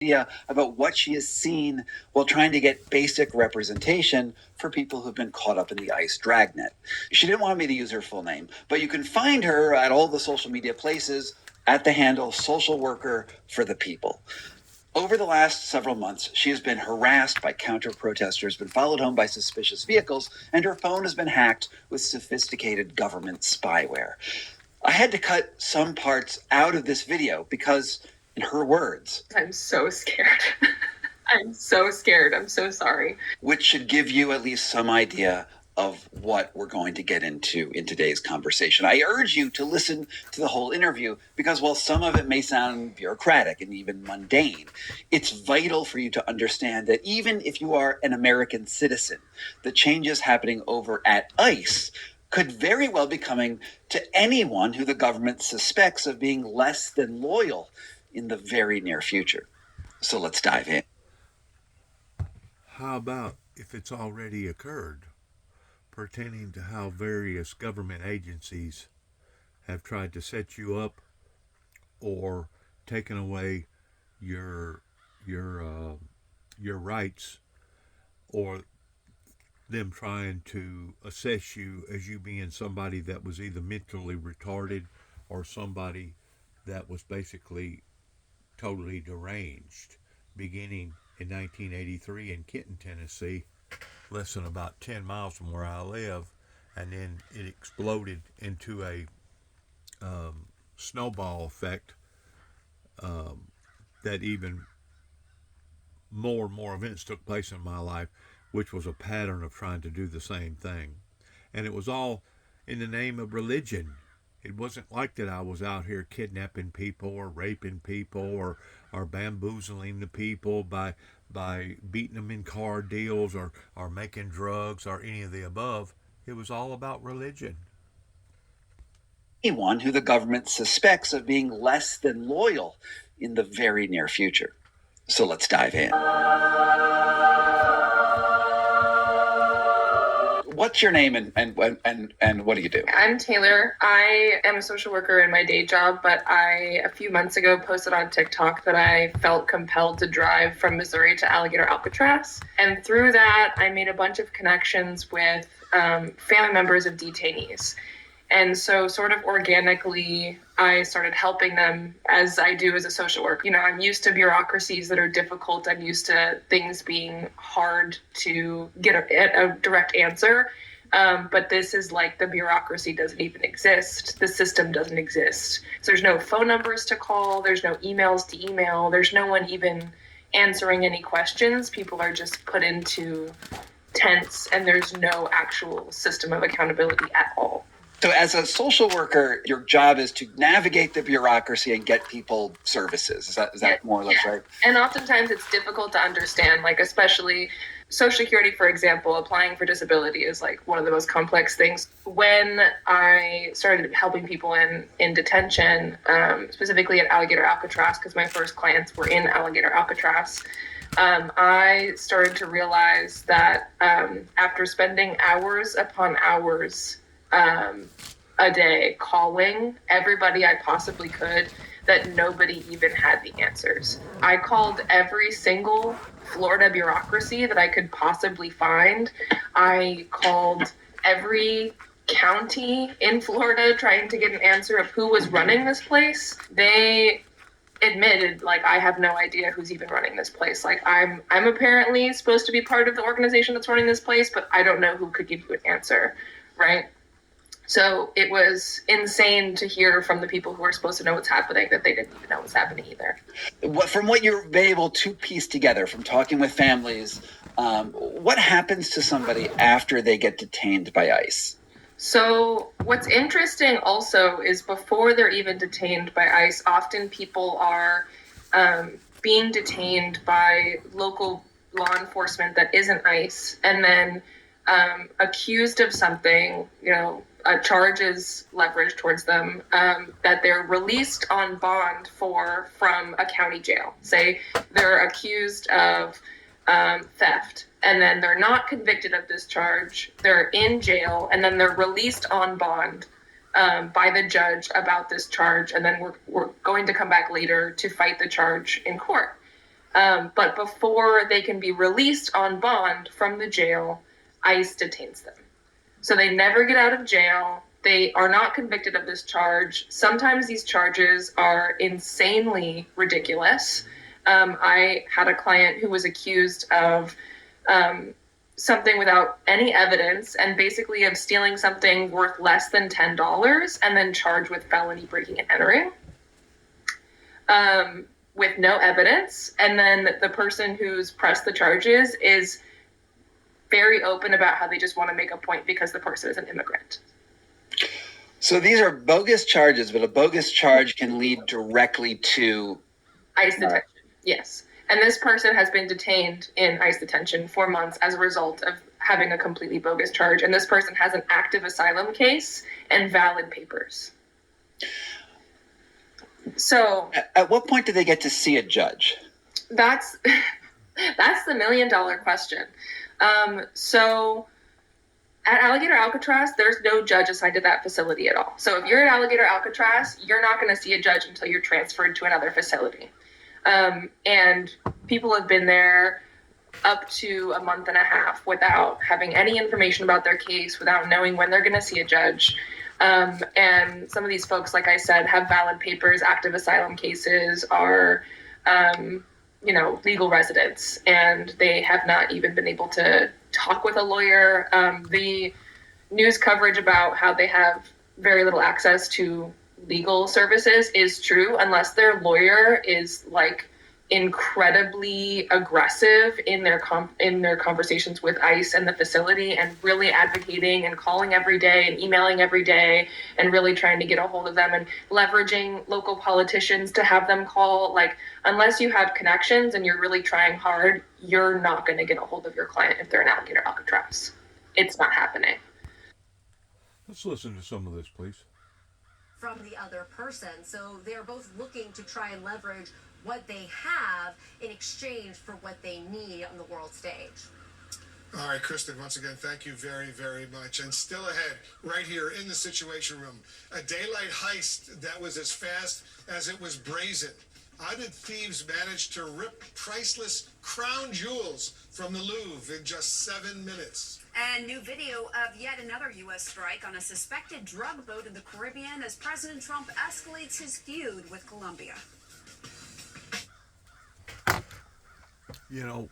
idea about what she has seen while trying to get basic representation for people who've been caught up in the ICE dragnet. She didn't want me to use her full name, but you can find her at all the social media places at the handle Social Worker for the People. Over the last several months, she has been harassed by counter-protesters, been followed home by suspicious vehicles, and her phone has been hacked with sophisticated government spyware. I had to cut some parts out of this video because, in her words, I'm so scared. I'm so scared. I'm so sorry. Which should give you at least some idea of what we're going to get into in today's conversation. I urge you to listen to the whole interview because while some of it may sound bureaucratic and even mundane, it's vital for you to understand that even if you are an American citizen, the changes happening over at ICE could very well be coming to anyone who the government suspects of being less than loyal in the very near future. So let's dive in. How about if it's already occurred, pertaining to how various government agencies have tried to set you up or taken away your your uh, your rights, or them trying to assess you as you being somebody that was either mentally retarded or somebody that was basically totally deranged, beginning in 1983 in Kenton, Tennessee, less than about 10 miles from where I live, and then it exploded into a snowball effect, that even more and more events took place in my life, which was a pattern of trying to do the same thing. And it was all in the name of religion. It wasn't like that I was out here kidnapping people or raping people or bamboozling the people by beating them in car deals or making drugs or any of the above. It was all about religion. Anyone who the government suspects of being less than loyal in the very near future. So let's dive in. What's your name and what do you do? I'm Taylor. I am a social worker in my day job, but a few months ago, posted on TikTok that I felt compelled to drive from Missouri to Alligator Alcatraz. And through that, I made a bunch of connections with family members of detainees. And so sort of organically, I started helping them as I do as a social worker. You know, I'm used to bureaucracies that are difficult. I'm used to things being hard to get a direct answer. But this is like the bureaucracy doesn't even exist. The system doesn't exist. So there's no phone numbers to call. There's no emails to email. There's no one even answering any questions. People are just put into tents and there's no actual system of accountability at all. So as a social worker, your job is to navigate the bureaucracy and get people services. Is that more or less right? And oftentimes it's difficult to understand, like especially Social Security, for example, applying for disability is like one of the most complex things. When I started helping people in detention, specifically at Alligator Alcatraz, because my first clients were in Alligator Alcatraz, I started to realize that after spending hours upon hours a day calling everybody I possibly could, that nobody even had the answers. I called every single Florida bureaucracy that I could possibly find. I called every county in Florida trying to get an answer of who was running this place. They admitted, like, I have no idea who's even running this place. Like, I'm apparently supposed to be part of the organization that's running this place, but I don't know who could give you an answer, right? So it was insane to hear from the people who are supposed to know what's happening that they didn't even know what's happening either. From what you've been able to piece together from talking with families, what happens to somebody after they get detained by ICE? So what's interesting also is before they're even detained by ICE, often people are being detained by local law enforcement that isn't ICE, and then accused of something, you know, a charge is leveraged towards them, that they're released on bond from a county jail. Say they're accused of theft, and then they're not convicted of this charge. They're in jail, and then they're released on bond by the judge about this charge, and then we're going to come back later to fight the charge in court. But before they can be released on bond from the jail, ICE detains them. So they never get out of jail. They are not convicted of this charge. Sometimes these charges are insanely ridiculous. I had a client who was accused of something without any evidence and basically of stealing something worth less than $10 and then charged with felony breaking and entering. With no evidence. And then the person who's pressed the charges is very open about how they just want to make a point because the person is an immigrant. So these are bogus charges, but a bogus charge can lead directly to ICE detention. Yes. And this person has been detained in ICE detention for months as a result of having a completely bogus charge. And this person has an active asylum case and valid papers. So at what point do they get to see a judge? That's the $1 million question. So at Alligator Alcatraz, there's no judge assigned to that facility at all. So if you're at Alligator Alcatraz, you're not going to see a judge until you're transferred to another facility. And people have been there up to a month and a half without having any information about their case, without knowing when they're going to see a judge. And some of these folks, like I said, have valid papers, active asylum cases, are, legal residents, and they have not even been able to talk with a lawyer. The news coverage about how they have very little access to legal services is true unless their lawyer is incredibly aggressive in their conversations with ICE and the facility and really advocating and calling every day and emailing every day and really trying to get a hold of them and leveraging local politicians to have them call. Unless you have connections and you're really trying hard, you're not going to get a hold of your client if they're an Alligator Alcatraz. It's not happening. Let's listen to some of this, please. From the other person. So they're both looking to try and leverage what they have in exchange for what they need on the world stage. All right, Kristen, once again, thank you very, very much. And still ahead, right here in the Situation Room, a daylight heist that was as fast as it was brazen. How did thieves manage to rip priceless crown jewels from the Louvre in just 7 minutes? And new video of yet another U.S. strike on a suspected drug boat in the Caribbean as President Trump escalates his feud with Colombia. You know,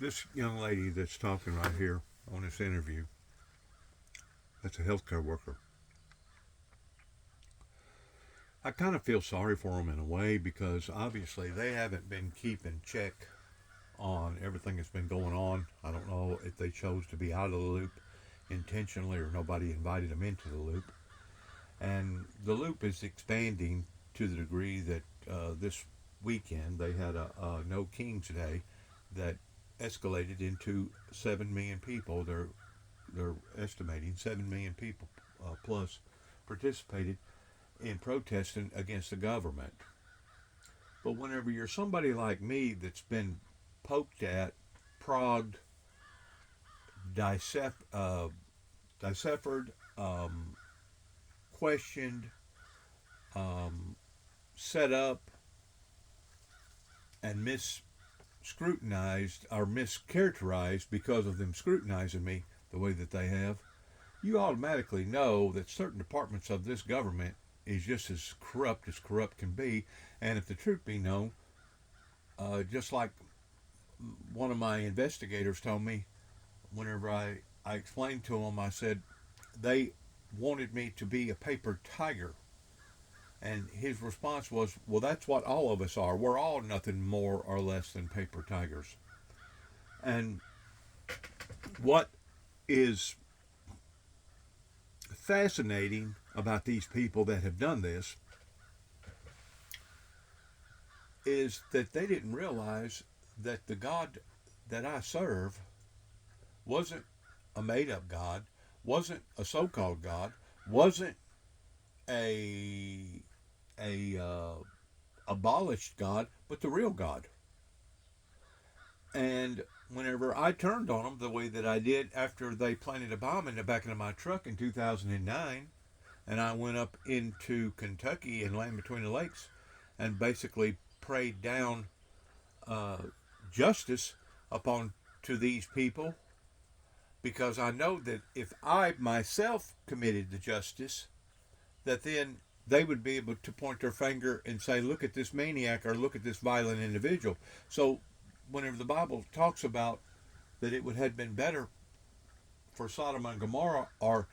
this young lady that's talking right here on this interview, that's a healthcare worker. I kind of feel sorry for them in a way because obviously they haven't been keeping check on everything that's been going on. I don't know if they chose to be out of the loop intentionally or nobody invited them into the loop. And the loop is expanding to the degree that this weekend they had a No Kings Day that escalated into 7 million people. They're estimating 7 million people plus participated in protesting against the government. But whenever you're somebody like me that's been poked at, progged, deciphered, questioned, set up, and scrutinized or mischaracterized because of them scrutinizing me the way that they have, you automatically know that certain departments of this government is just as corrupt can be. And if the truth be known, just like one of my investigators told me whenever I explained to them, I said they wanted me to be a paper tiger. And his response was, well, that's what all of us are. We're all nothing more or less than paper tigers. And what is fascinating about these people that have done this is that they didn't realize that the God that I serve wasn't a made-up God, wasn't a so-called God, wasn't a abolished God, but the real God. And whenever I turned on them the way that I did after they planted a bomb in the back of my truck in 2009, and I went up into Kentucky and Land Between the Lakes and basically prayed down justice upon to these people, because I know that if I myself committed the justice, that then they would be able to point their finger and say, look at this maniac or look at this violent individual. So whenever the Bible talks about that it would have been better for Sodom and Gomorrah, or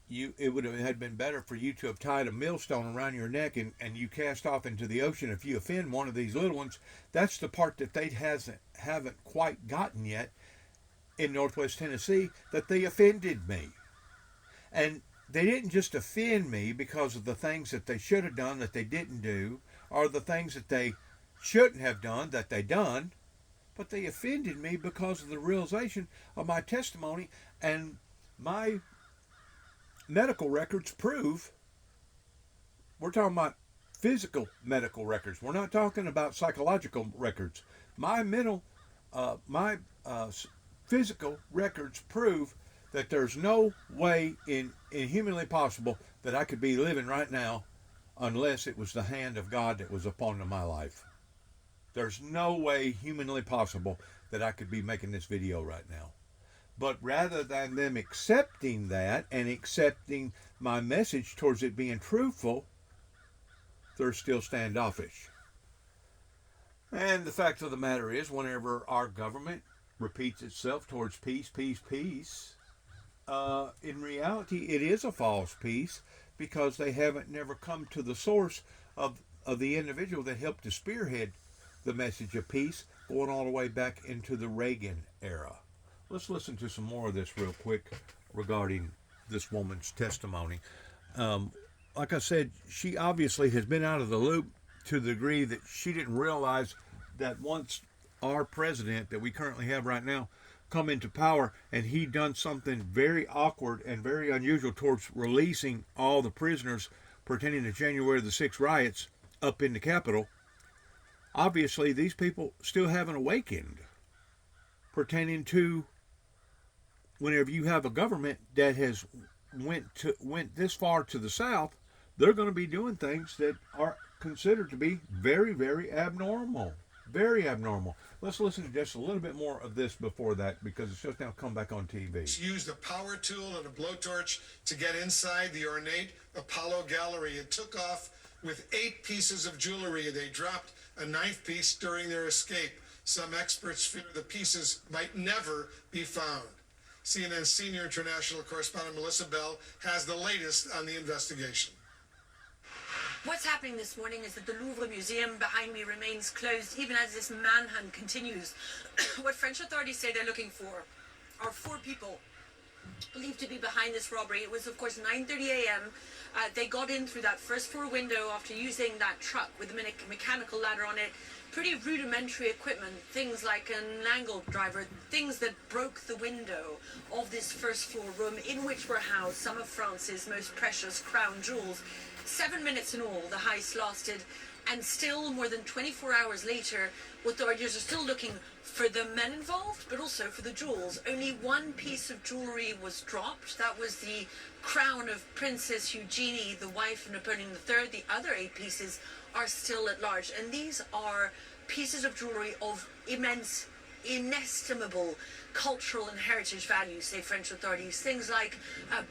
you, it would have had been better for you to have tied a millstone around your neck and you cast off into the ocean if you offend one of these little ones. That's the part that they haven't quite gotten yet in Northwest Tennessee, that they offended me. And they didn't just offend me because of the things that they should have done that they didn't do, or the things that they shouldn't have done that they done, but they offended me because of the realization of my testimony. And my medical records prove, we're talking about physical medical records, we're not talking about psychological records. My physical records prove that there's no way in humanly possible that I could be living right now unless it was the hand of God that was upon my life. There's no way humanly possible that I could be making this video right now. But rather than them accepting that and accepting my message towards it being truthful, they're still standoffish. And the fact of the matter is, whenever our government repeats itself towards peace, peace, peace, in reality, it is a false peace, because they haven't never come to the source of the individual that helped to spearhead the message of peace, going all the way back into the Reagan era. Let's listen to some more of this real quick regarding this woman's testimony. Like I said, she obviously has been out of the loop to the degree that she didn't realize that once our president that we currently have right now come into power, and he done something very awkward and very unusual towards releasing all the prisoners pertaining to January the 6th riots up in the Capitol. Obviously, these people still haven't awakened pertaining to whenever you have a government that has went this far to the south, they're going to be doing things that are considered to be very, very abnormal. Very abnormal. Let's listen to just a little bit more of this before that, because it's just now come back on TV. Used a power tool and a blowtorch to get inside the ornate Apollo gallery. It took off with 8 pieces of jewelry. They dropped a 9th piece during their escape. Some experts fear the pieces might never be found. CNN senior international correspondent Melissa Bell has the latest on the investigation. What's happening this morning is that the Louvre Museum behind me remains closed even as this manhunt continues. What French authorities say they're looking for are 4 people believed to be behind this robbery. It was, of course, 9:30 a.m. They got in through that first floor window after using that truck with a mechanical ladder on it. Pretty rudimentary equipment, things like an angle driver, things that broke the window of this first floor room in which were housed some of France's most precious crown jewels. 7 minutes in all, the heist lasted, and still more than 24 hours later, authorities are still looking for the men involved, but also for the jewels. Only 1 piece of jewelry was dropped. That was the crown of Princess Eugenie, the wife of Napoleon III. The other 8 pieces are still at large, and these are pieces of jewelry of immense, inestimable cultural and heritage values, say French authorities. Things like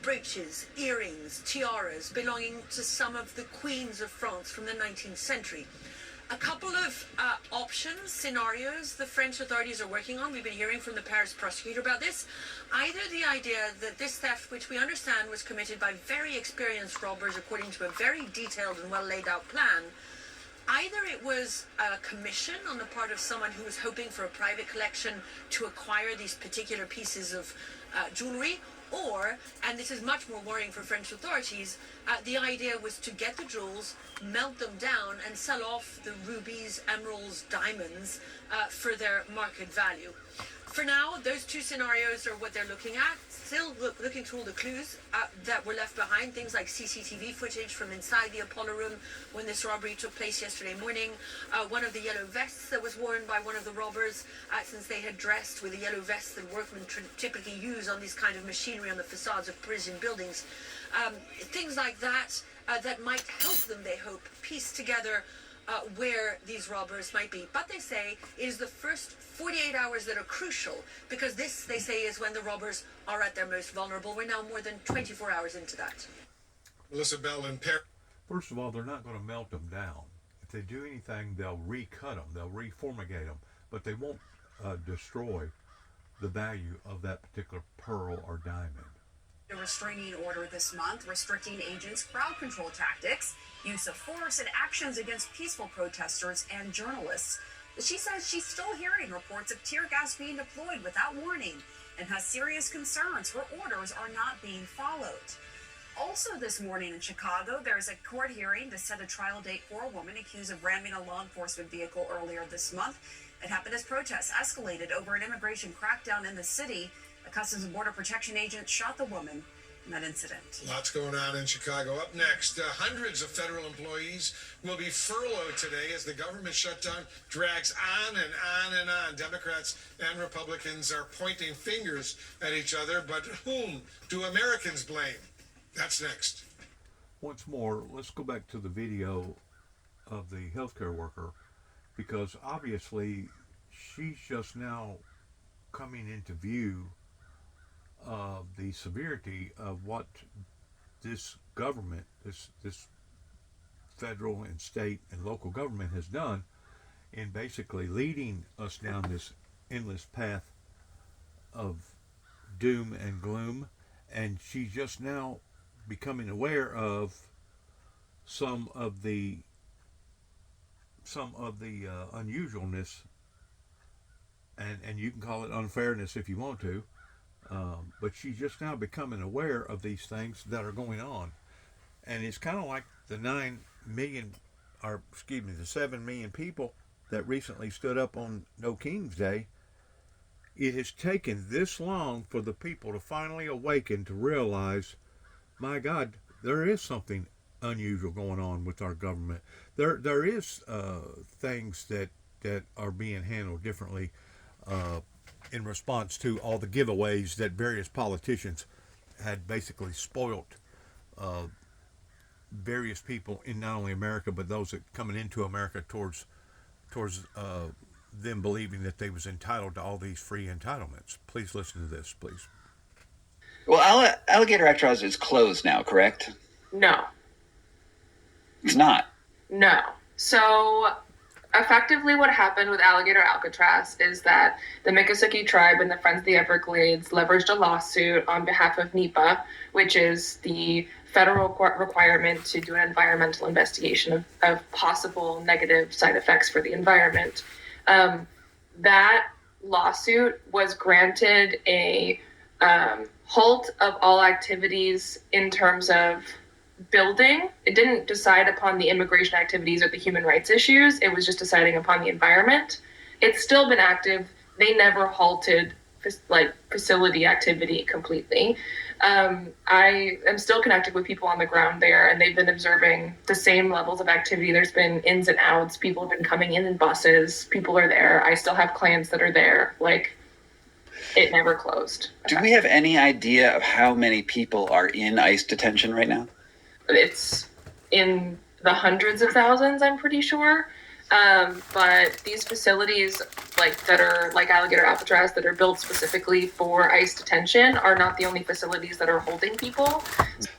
brooches, earrings, tiaras belonging to some of the queens of France from the 19th century. A couple of options, scenarios the French authorities are working on. We've been hearing from the Paris prosecutor about this. Either the idea that this theft, which we understand was committed by very experienced robbers according to a very detailed and well laid out plan, either it was a commission on the part of someone who was hoping for a private collection to acquire these particular pieces of jewelry, or, and this is much more worrying for French authorities, the idea was to get the jewels, melt them down, and sell off the rubies, emeralds, diamonds for their market value. For now, those 2 scenarios are what they're looking at. Still looking through all the clues that were left behind, things like CCTV footage from inside the Apollo room when this robbery took place yesterday morning. One of the yellow vests that was worn by one of the robbers, since they had dressed with the yellow vests that workmen typically use on this kind of machinery on the facades of Parisian buildings. Things like that that might help them, they hope, piece together where these robbers might be. But they say it is the first 48 hours that are crucial, because this, they say, is when the robbers are at their most vulnerable. We're now more than 24 hours into that. Melissa Bell in Paris. First of all, they're not going to melt them down. If they do anything, they'll recut them, they'll reformigate them, but they won't destroy the value of that particular pearl or diamond. A restraining order this month restricting agents' crowd control tactics, use of force, and actions against peaceful protesters and journalists. She says she's still hearing reports of tear gas being deployed without warning and has serious concerns her orders are not being followed. Also this morning in Chicago, there's a court hearing to set a trial date for a woman accused of ramming a law enforcement vehicle earlier this month. It happened as protests escalated over an immigration crackdown in the city. A Customs and Border Protection agent shot the woman in that incident. Lots going on in Chicago. Up next, hundreds of federal employees will be furloughed today as the government shutdown drags on and on and on. Democrats and Republicans are pointing fingers at each other, but whom do Americans blame? That's next. Once more, let's go back to the video of the healthcare worker, because obviously she's just now coming into view of the severity of what this government, this federal and state and local government has done in basically leading us down this endless path of doom and gloom. And she's just now becoming aware of some of the unusualness, and you can call it unfairness if you want to, but she's just now becoming aware of these things that are going on. And it's kind of like the 7 million people that recently stood up on No King's Day. It has taken this long for the people to finally awaken to realize, my God, there is something unusual going on with our government. There is things that are being handled differently in response to all the giveaways that various politicians had basically spoilt various people in not only America but those that coming into America towards them believing that they was entitled to all these free entitlements. Please listen to this, please. Well, Alligator Alcatraz is closed now, correct? No. It's not. No. So effectively what happened with Alligator Alcatraz is that the Miccosukee tribe and the Friends of the Everglades leveraged a lawsuit on behalf of NEPA, which is the federal court requirement to do an environmental investigation of possible negative side effects for the environment. That lawsuit was granted a halt of all activities in terms of building. It didn't decide upon the immigration activities or the human rights issues. It was just deciding upon the environment. It's still been active. They never halted facility activity completely. I am still connected with people on the ground there, and they've been observing the same levels of activity. There's been ins and outs. People have been coming in buses. People are there. I still have clients that are there. It never closed. Do we have any idea of how many people are in ICE detention right now? It's in the hundreds of thousands, I'm pretty sure. But these facilities that are like Alligator Alcatraz that are built specifically for ICE detention are not the only facilities that are holding people.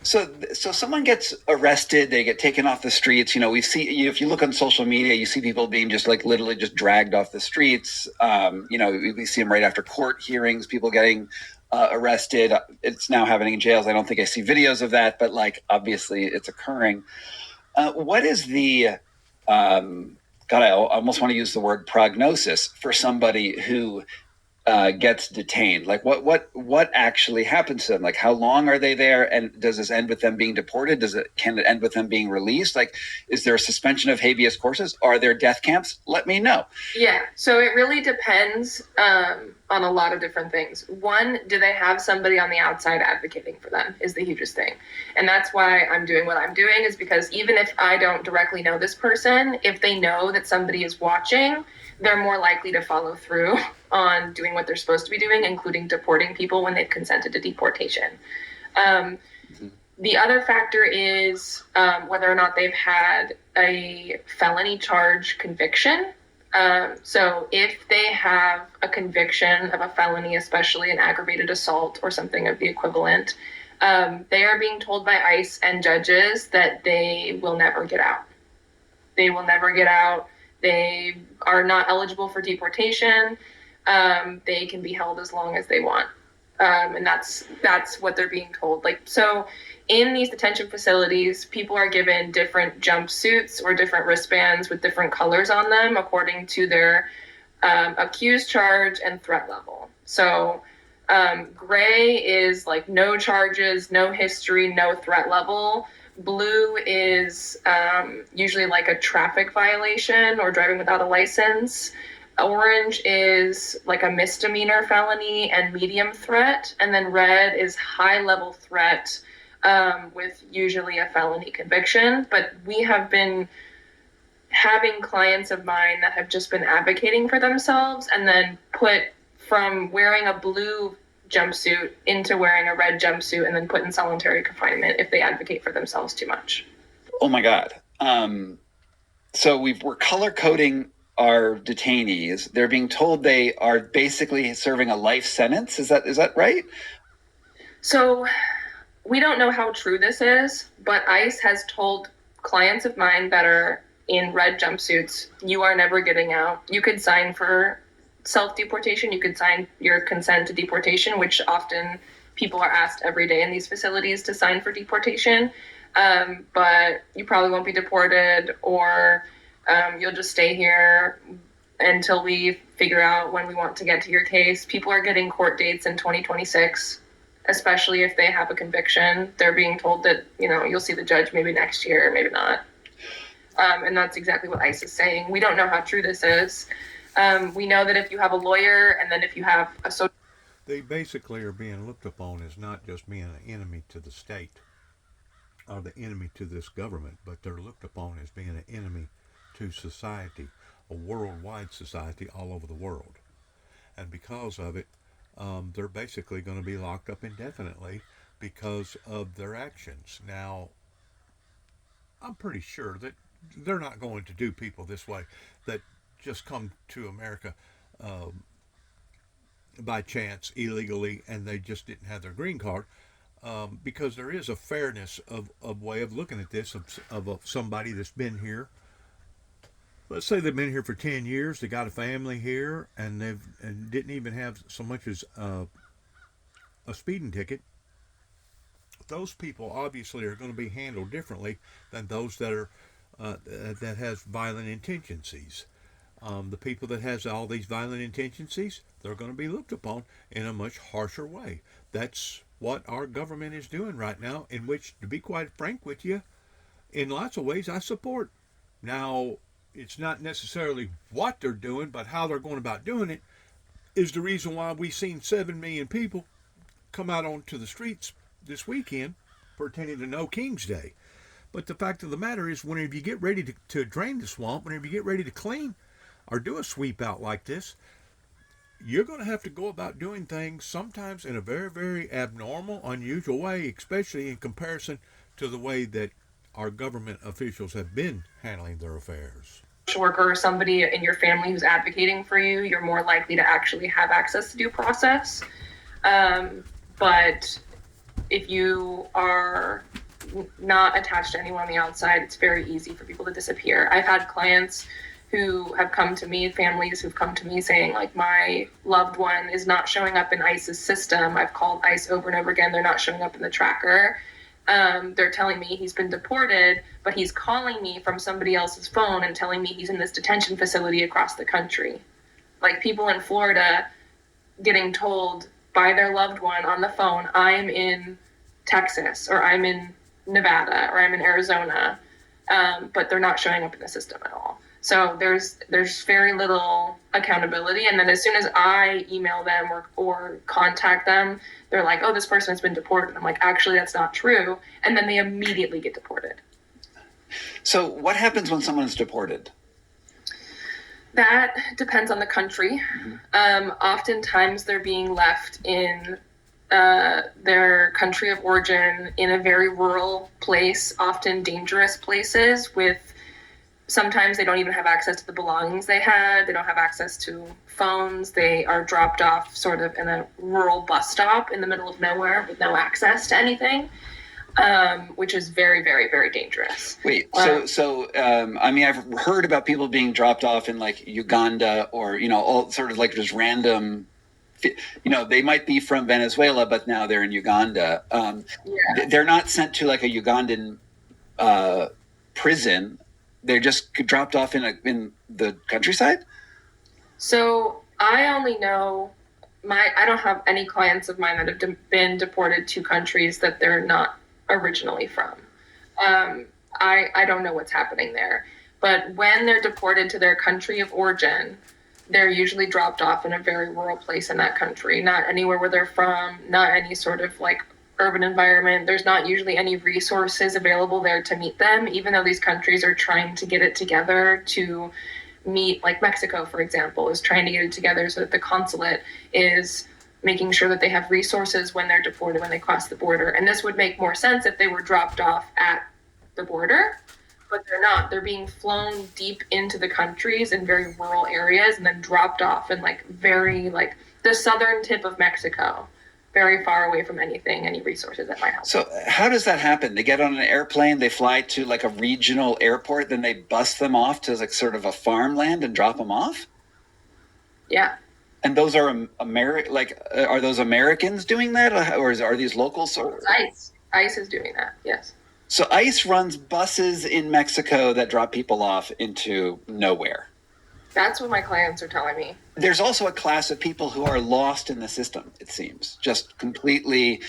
So someone gets arrested, they get taken off the streets. We see, if you look on social media, you see people being just literally just dragged off the streets. We see them right after court hearings, people getting arrested. It's now happening in jails. I don't think I see videos of that, but obviously it's occurring. What is the God, I almost want to use the word prognosis for somebody who gets detained? What actually happens to them? How long are they there? And does this end with them being deported? Can it end with them being released? Is there a suspension of habeas corpus? Are there death camps? Let me know. Yeah. So it really depends on a lot of different things. One, do they have somebody on the outside advocating for them is the hugest thing. And that's why I'm doing what I'm doing, is because even if I don't directly know this person, if they know that somebody is watching, they're more likely to follow through on doing what they're supposed to be doing, including deporting people when they've consented to deportation. The other factor is whether or not they've had a felony charge conviction. So if they have a conviction of a felony, especially an aggravated assault or something of the equivalent, they are being told by ICE and judges that they will never get out. They will never get out. They are not eligible for deportation. They can be held as long as they want. And that's what they're being told. Like, so in these detention facilities, people are given different jumpsuits or different wristbands with different colors on them according to their accused charge and threat level. So gray is like no charges, no history, no threat level. Blue is usually like a traffic violation or driving without a license. Orange is like a misdemeanor felony and medium threat. And then red is high level threat with usually a felony conviction. But we have been having clients of mine that have just been advocating for themselves and then put from wearing a blue jumpsuit into wearing a red jumpsuit and then put in solitary confinement if they advocate for themselves too much. Oh my God. So we're color coding our detainees. They're being told they are basically serving a life sentence. Is that right? So we don't know how true this is, but ICE has told clients of mine that are in red jumpsuits, you are never getting out. You could sign for self-deportation. You could sign your consent to deportation, which often people are asked every day in these facilities to sign for deportation. But you probably won't be deported, or you'll just stay here until we figure out when we want to get to your case. People are getting court dates in 2026, especially if they have a conviction. They're being told that, you'll see the judge maybe next year, maybe not. And that's exactly what ICE is saying. We don't know how true this is. We know that if you have a lawyer and then if you have a social... They basically are being looked upon as not just being an enemy to the state or the enemy to this government, but they're looked upon as being an enemy to society, a worldwide society all over the world. And because of it, they're basically going to be locked up indefinitely because of their actions. Now, I'm pretty sure that they're not going to do people this way that just come to America by chance illegally and they just didn't have their green card. Because there is a fairness of way of looking at this of somebody that's been here. Let's say they've been here for 10 years, they got a family here, and and didn't even have so much as a speeding ticket. Those people obviously are going to be handled differently than those that are that has violent intentions. The people that has all these violent intentions, they're going to be looked upon in a much harsher way. That's what our government is doing right now, in which, to be quite frank with you, in lots of ways I support. Now, it's not necessarily what they're doing, but how they're going about doing it is the reason why we've seen 7 million people come out onto the streets this weekend pertaining to No King's Day. But the fact of the matter is, whenever you get ready to drain the swamp, whenever you get ready to clean or do a sweep out like this, you're going to have to go about doing things sometimes in a very, very abnormal, unusual way, especially in comparison to the way that our government officials have been handling their affairs. Worker or somebody in your family who's advocating for you, you're more likely to actually have access to due process. But if you are not attached to anyone on the outside, it's very easy for people to disappear. I've had clients who have come to me, families who've come to me saying, like, my loved one is not showing up in ICE's system. I've called ICE over and over again. They're not showing up in the tracker. They're telling me he's been deported, but he's calling me from somebody else's phone and telling me he's in this detention facility across the country. Like, people in Florida getting told by their loved one on the phone, I'm in Texas, or I'm in Nevada, or I'm in Arizona, but they're not showing up in the system at all. So there's very little accountability. And then as soon as I email them or contact them, they're like, oh, this person has been deported. And I'm like, actually, that's not true. And then they immediately get deported. So what happens when someone's deported? That depends on the country. Oftentimes they're being left in their country of origin in a very rural place, often dangerous places with sometimes they don't even have access to the belongings they had. They don't have access to phones. They are dropped off sort of in a rural bus stop in the middle of nowhere with no access to anything, which is very, very, very dangerous. Wait, I mean, I've heard about people being dropped off in like Uganda or, all sort of like just random, they might be from Venezuela, but now they're in Uganda. They're not sent to like a Ugandan prison. They're just dropped off in the countryside. So I only know I don't have any clients of mine that have been deported to countries that they're not originally from. I don't know what's happening there. But when they're deported to their country of origin, they're usually dropped off in a very rural place in that country, not anywhere where they're from, not any sort of like urban environment. There's not usually any resources available there to meet them, even though these countries are trying to get it together to meet, like Mexico, for example, is trying to get it together so that the consulate is making sure that they have resources when they're deported, when they cross the border. And this would make more sense if they were dropped off at the border, but they're not. They're being flown deep into the countries in very rural areas and then dropped off in like very like the southern tip of Mexico, very far away from any resources that might help. So how does that happen? They get on an airplane, they fly to like a regional airport, then they bus them off to like sort of a farmland and drop them off? Yeah. And those are are those Americans doing that, or are these locals? ICE is doing that. Yes. So ICE runs buses in Mexico that drop people off into nowhere. That's what my clients are telling me. There's also a class of people who are lost in the system, it seems. Just completely,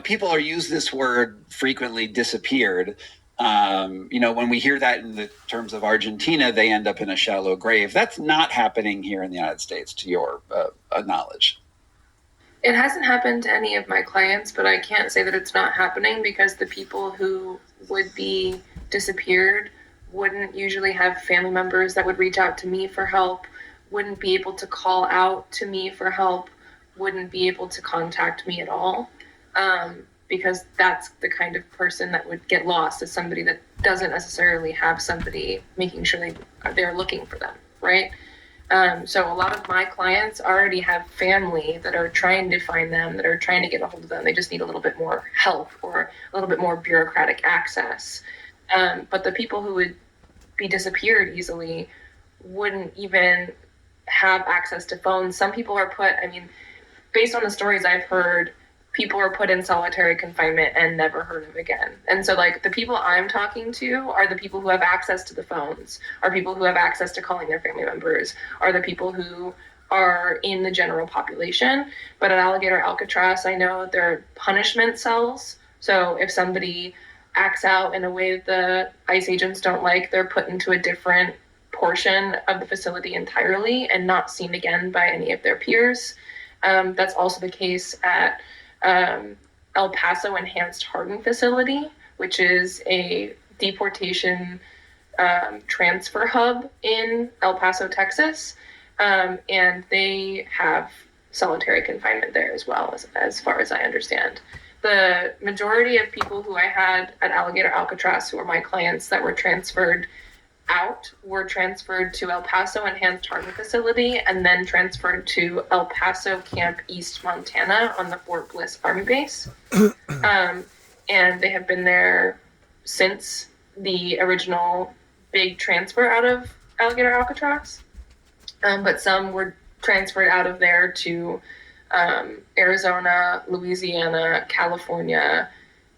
people are use this word frequently, disappeared. When we hear that in the terms of Argentina, they end up in a shallow grave. That's not happening here in the United States, to your knowledge. It hasn't happened to any of my clients, but I can't say that it's not happening because the people who would be disappeared wouldn't usually have family members that would reach out to me for help, wouldn't be able to call out to me for help, wouldn't be able to contact me at all, because that's the kind of person that would get lost, is somebody that doesn't necessarily have somebody making sure they're looking for them, right? So a lot of my clients already have family that are trying to find them, that are trying to get a hold of them. They just need a little bit more help or a little bit more bureaucratic access. But the people who would be disappeared easily wouldn't even have access to phones. Some people are based on the stories I've heard, people are put in solitary confinement and never heard of again. And so like the people I'm talking to are the people who have access to the phones, are people who have access to calling their family members, are the people who are in the general population. But at Alligator Alcatraz, I know there are punishment cells. So if somebody acts out in a way that the ICE agents don't like, they're put into a different portion of the facility entirely and not seen again by any of their peers. That's also the case at El Paso Enhanced Harden Facility, which is a deportation transfer hub in El Paso, Texas. And they have solitary confinement there as well, as far as I understand. The majority of people who I had at Alligator Alcatraz, who are my clients that were transferred out, were transferred to El Paso Enhanced Harden Facility and then transferred to El Paso Camp East, Montana on the Fort Bliss Army Base. And they have been there since the original big transfer out of Alligator Alcatraz. But some were transferred out of there to Arizona, Louisiana, California,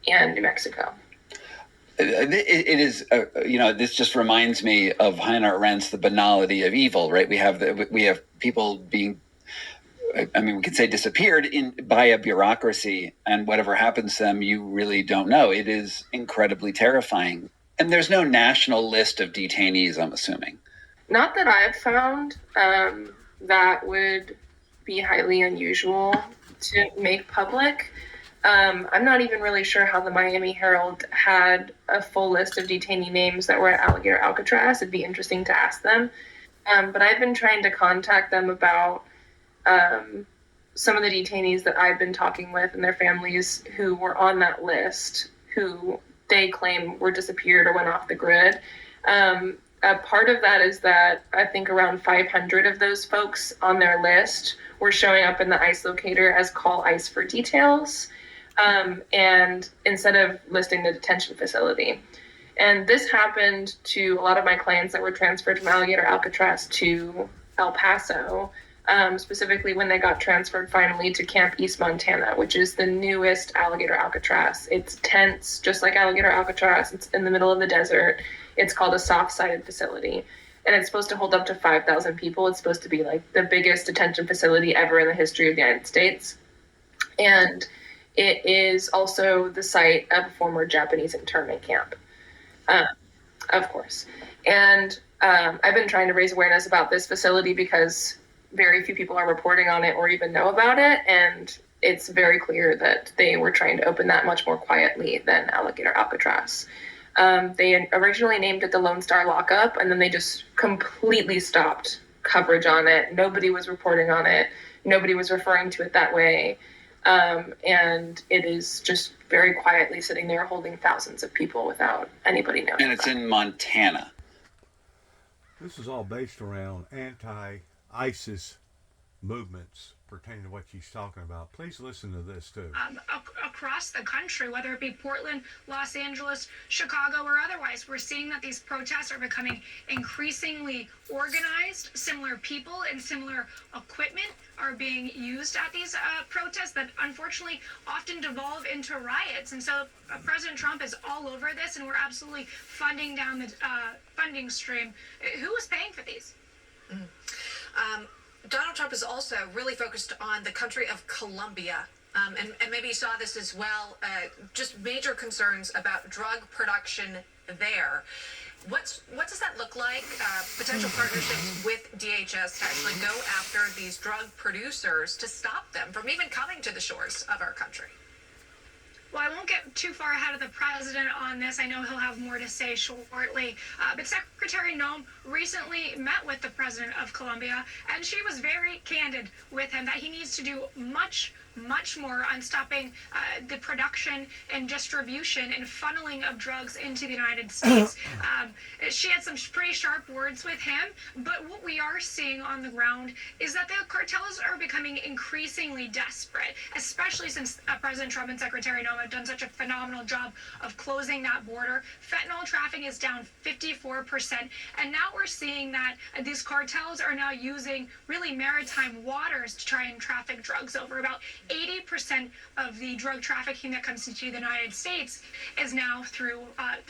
and New Mexico. It is, this just reminds me of Hannah Arendt's The Banality of Evil, right? We have people being, we could say disappeared by a bureaucracy, and whatever happens to them, you really don't know. It is incredibly terrifying. And there's no national list of detainees, I'm assuming. Not that I've found. That would be highly unusual to make public. I'm not even really sure how the Miami Herald had a full list of detainee names that were at Alligator Alcatraz. It'd be interesting to ask them. But I've been trying to contact them about some of the detainees that I've been talking with and their families who were on that list, who they claim were disappeared or went off the grid. A part of that is that I think around 500 of those folks on their list were showing up in the ICE locator as call ICE for details, and instead of listing the detention facility. And this happened to a lot of my clients that were transferred from Alligator Alcatraz to El Paso, specifically when they got transferred finally to Camp East Montana, which is the newest Alligator Alcatraz. It's tents, just like Alligator Alcatraz. It's in the middle of the desert. It's called a soft-sided facility. And it's supposed to hold up to 5,000 people. It's supposed to be like the biggest detention facility ever in the history of the United States. And it is also the site of a former Japanese internment camp. Of course. And I've been trying to raise awareness about this facility because very few people are reporting on it or even know about it. And it's very clear that they were trying to open that much more quietly than Alligator Alcatraz. They originally named it the Lone Star Lockup, and then they just completely stopped coverage on it. Nobody was reporting on it. Nobody was referring to it that way. And it is just very quietly sitting there holding thousands of people without anybody knowing. And it's in Montana. This is all based around anti-ISIS movements pertaining to what she's talking about. Please listen to this too. Across the country, whether it be Portland, Los Angeles, Chicago, or otherwise, we're seeing that these protests are becoming increasingly organized. Similar people and similar equipment are being used at these protests that unfortunately often devolve into riots. And so President Trump is all over this, and we're absolutely funding down the funding stream. Who is paying for these? Donald Trump is also really focused on the country of Colombia. And maybe you saw this as well, just major concerns about drug production there. What does that look like? Potential partnerships with DHS to actually go after these drug producers to stop them from even coming to the shores of our country? Well, I won't get too far ahead of the president on this. I know he'll have more to say shortly. But Secretary Noem recently met with the president of Colombia, and she was very candid with him that he needs to do much more on stopping the production and distribution and funneling of drugs into the United States. She had some pretty sharp words with him, but what we are seeing on the ground is that the cartels are becoming increasingly desperate, especially since President Trump and Secretary Noem have done such a phenomenal job of closing that border. Fentanyl trafficking is down 54%, and now we're seeing that these cartels are now using really maritime waters to try and traffic drugs over. About 80% of the drug trafficking that comes into the United States is now through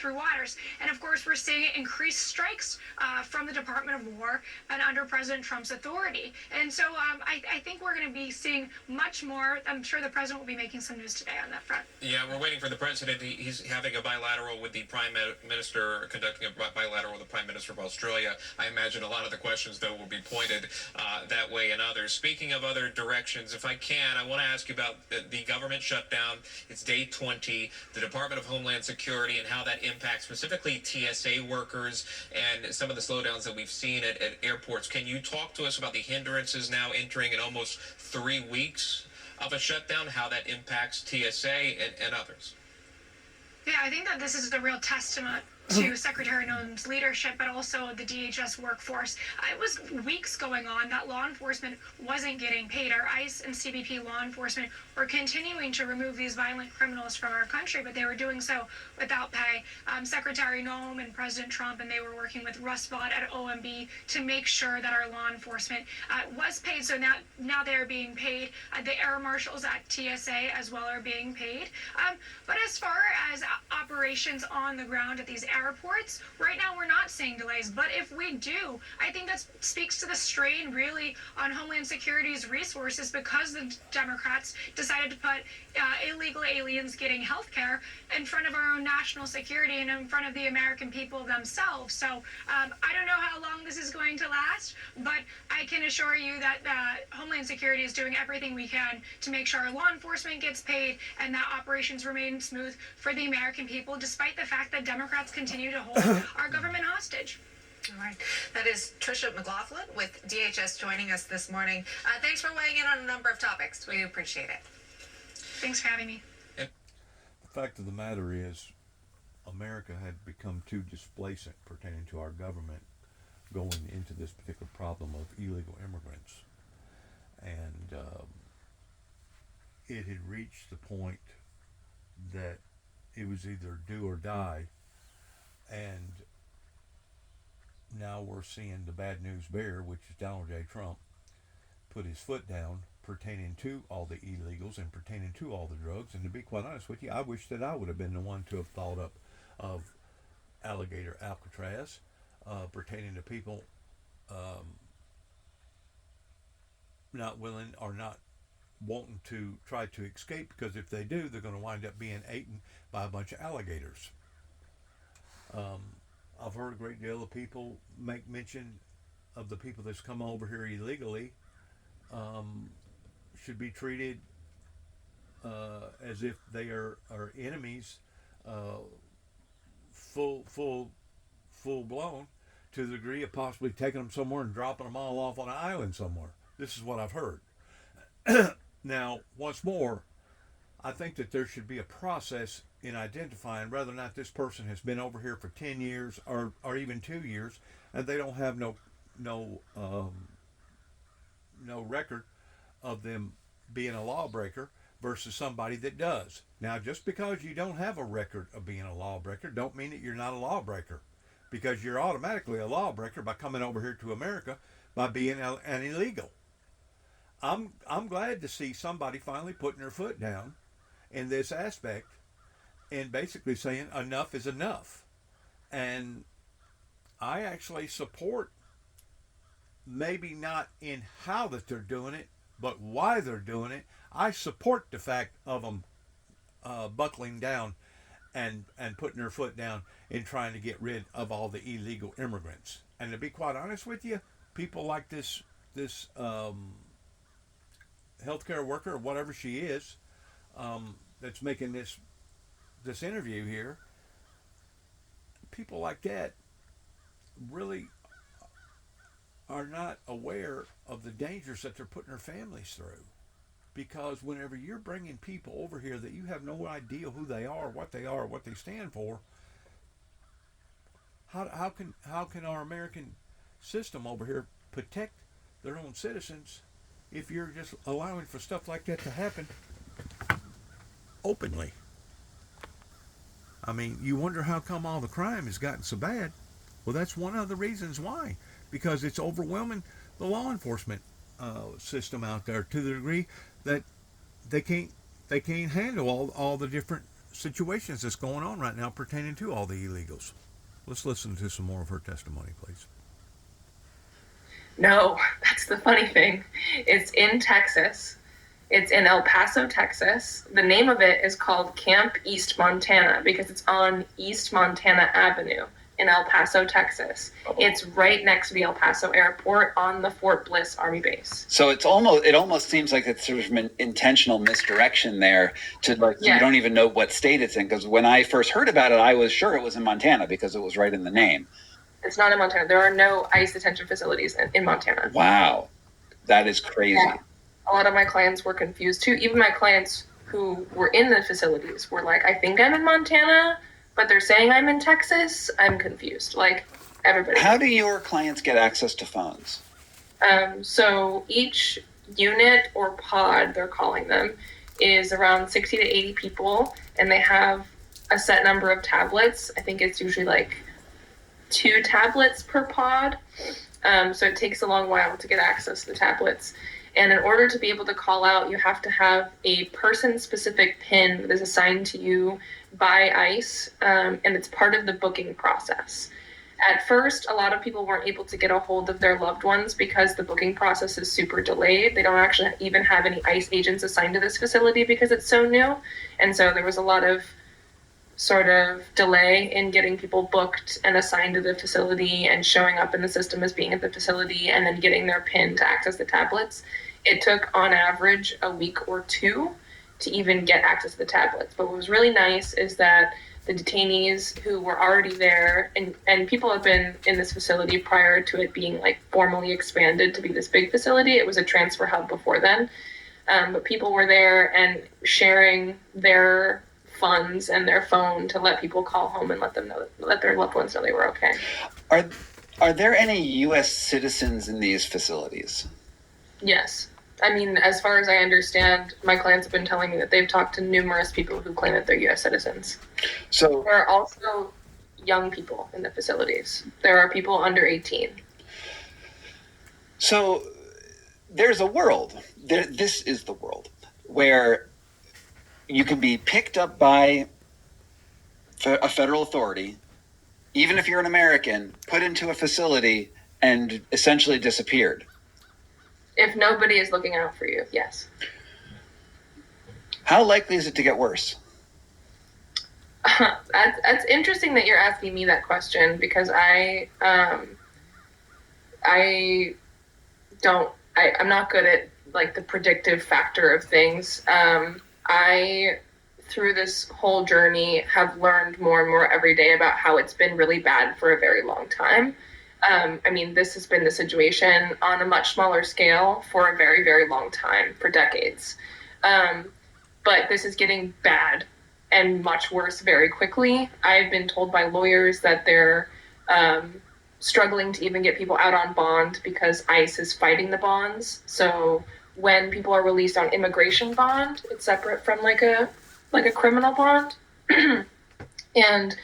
waters. And of course, we're seeing increased strikes from the Department of War and under President Trump's authority. And so I think we're going to be seeing much more. I'm sure the president will be making some news today on that front. Yeah, we're waiting for the president. He's having a bilateral with the Prime Minister, conducting a bilateral with the Prime Minister of Australia. I imagine a lot of the questions, though, will be pointed that way and others. Speaking of other directions, if I can, I want to ask you about the government shutdown. It's day 20, the Department of Homeland Security, and how that impacts specifically TSA workers and some of the slowdowns that we've seen at airports. Can you talk to us about the hindrances now entering in almost 3 weeks of a shutdown, how that impacts TSA and others? Yeah, I think that this is a real testament to Secretary Noem's leadership, but also the DHS workforce. It was weeks going on that law enforcement wasn't getting paid. Our ICE and CBP law enforcement were continuing to remove these violent criminals from our country, but they were doing so without pay. Secretary Noem and President Trump, and they were working with Russ Vought at OMB to make sure that our law enforcement was paid. So now they're being paid. The air marshals at TSA as well are being paid. But as far as operations on the ground at these airports, right now we're not seeing delays, but if we do, I think that speaks to the strain really on Homeland Security's resources, because the Democrats decided to put illegal aliens getting health care in front of our own national security and in front of the American people themselves. So I don't know how long this is going to last, but I can assure you that Homeland Security is doing everything we can to make sure our law enforcement gets paid and that operations remain smooth for the American people, despite the fact that Democrats continue to hold our government hostage. All right. That is Tricia McLaughlin with DHS joining us this morning. Thanks for weighing in on a number of topics. We appreciate it. Thanks for having me. The fact of the matter is, America had become too displacent pertaining to our government going into this particular problem of illegal immigrants. And it had reached the point that it was either do or die. And now we're seeing the bad news bear, which is Donald J. Trump, put his foot down pertaining to all the illegals and pertaining to all the drugs. And to be quite honest with you, I wish that I would have been the one to have thought up of alligator Alcatraz pertaining to people not willing or not wanting to try to escape, because if they do, they're going to wind up being eaten by a bunch of alligators. I've heard a great deal of people make mention of the people that's come over here illegally should be treated as if they are enemies, full blown, to the degree of possibly taking them somewhere and dropping them all off on an island somewhere. This is what I've heard. Now, once more, I think that there should be a process in identifying whether or not this person has been over here for 10 years or even 2 years, and they don't have no record of them being a lawbreaker, versus somebody that does. Now, just because you don't have a record of being a lawbreaker don't mean that you're not a lawbreaker, because you're automatically a lawbreaker by coming over here to America by being an illegal. I'm glad to see somebody finally putting their foot down in this aspect and basically saying enough is enough. And I actually support, maybe not in how that they're doing it, but why they're doing it. I support the fact of them buckling down and putting their foot down in trying to get rid of all the illegal immigrants. And to be quite honest with you, people like this healthcare worker or whatever she is, that's making this interview here, people like that really are not aware of the dangers that they're putting their families through. Because whenever you're bringing people over here that you have no idea who they are, what they stand for, how can our American system over here protect their own citizens if you're just allowing for stuff like that to happen openly? I mean, you wonder how come all the crime has gotten so bad. Well, that's one of the reasons why. Because it's overwhelming the law enforcement system out there to the degree that they can't handle all the different situations that's going on right now pertaining to all the illegals. Let's listen to some more of her testimony, please. No, that's the funny thing. It's in Texas. It's in El Paso, Texas. The name of it is called Camp East Montana because it's on East Montana Avenue in El Paso, Texas. It's right next to the El Paso airport on the Fort Bliss Army base. So it almost seems like it's sort of an intentional misdirection there to you don't even know what state it's in. Because when I first heard about it, I was sure it was in Montana because it was right in the name. It's not in Montana. There are no ICE detention facilities in Montana. Wow. That is crazy. Yeah. A lot of my clients were confused too. Even my clients who were in the facilities were like, I think I'm in Montana, but they're saying I'm in Texas. I'm confused. Like everybody. How do your clients get access to phones? So each unit or pod, they're calling them, is around 60 to 80 people, and they have a set number of tablets. I think it's usually like 2 tablets per pod. So it takes a long while to get access to the tablets. And in order to be able to call out, you have to have a person-specific PIN that is assigned to you by ICE, and it's part of the booking process. At first, a lot of people weren't able to get a hold of their loved ones because the booking process is super delayed. They don't actually even have any ICE agents assigned to this facility because it's so new. And so there was a lot of sort of delay in getting people booked and assigned to the facility and showing up in the system as being at the facility and then getting their PIN to access the tablets. It took, on average, a week or 2 to even get access to the tablets. But what was really nice is that the detainees who were already there, and people have been in this facility prior to it being like formally expanded to be this big facility. It was a transfer hub before then. But people were there and sharing their funds and their phone to let people call home and let their loved ones know they were okay. Are there any U.S. citizens in these facilities? Yes. I mean, as far as I understand, my clients have been telling me that they've talked to numerous people who claim that they're U.S. citizens. So there are also young people in the facilities. There are people under 18. So there's a world. This is the world where you can be picked up by a federal authority, even if you're an American, put into a facility and essentially disappeared. If nobody is looking out for you, yes. How likely is it to get worse? That's interesting that you're asking me that question, because I'm not good at like the predictive factor of things. I, through this whole journey, have learned more and more every day about how it's been really bad for a very long time. I mean, this has been the situation on a much smaller scale for a very, very long time, for decades. But this is getting bad and much worse very quickly. I've been told by lawyers that they're struggling to even get people out on bond because ICE is fighting the bonds. So when people are released on immigration bond, it's separate from like a criminal bond. And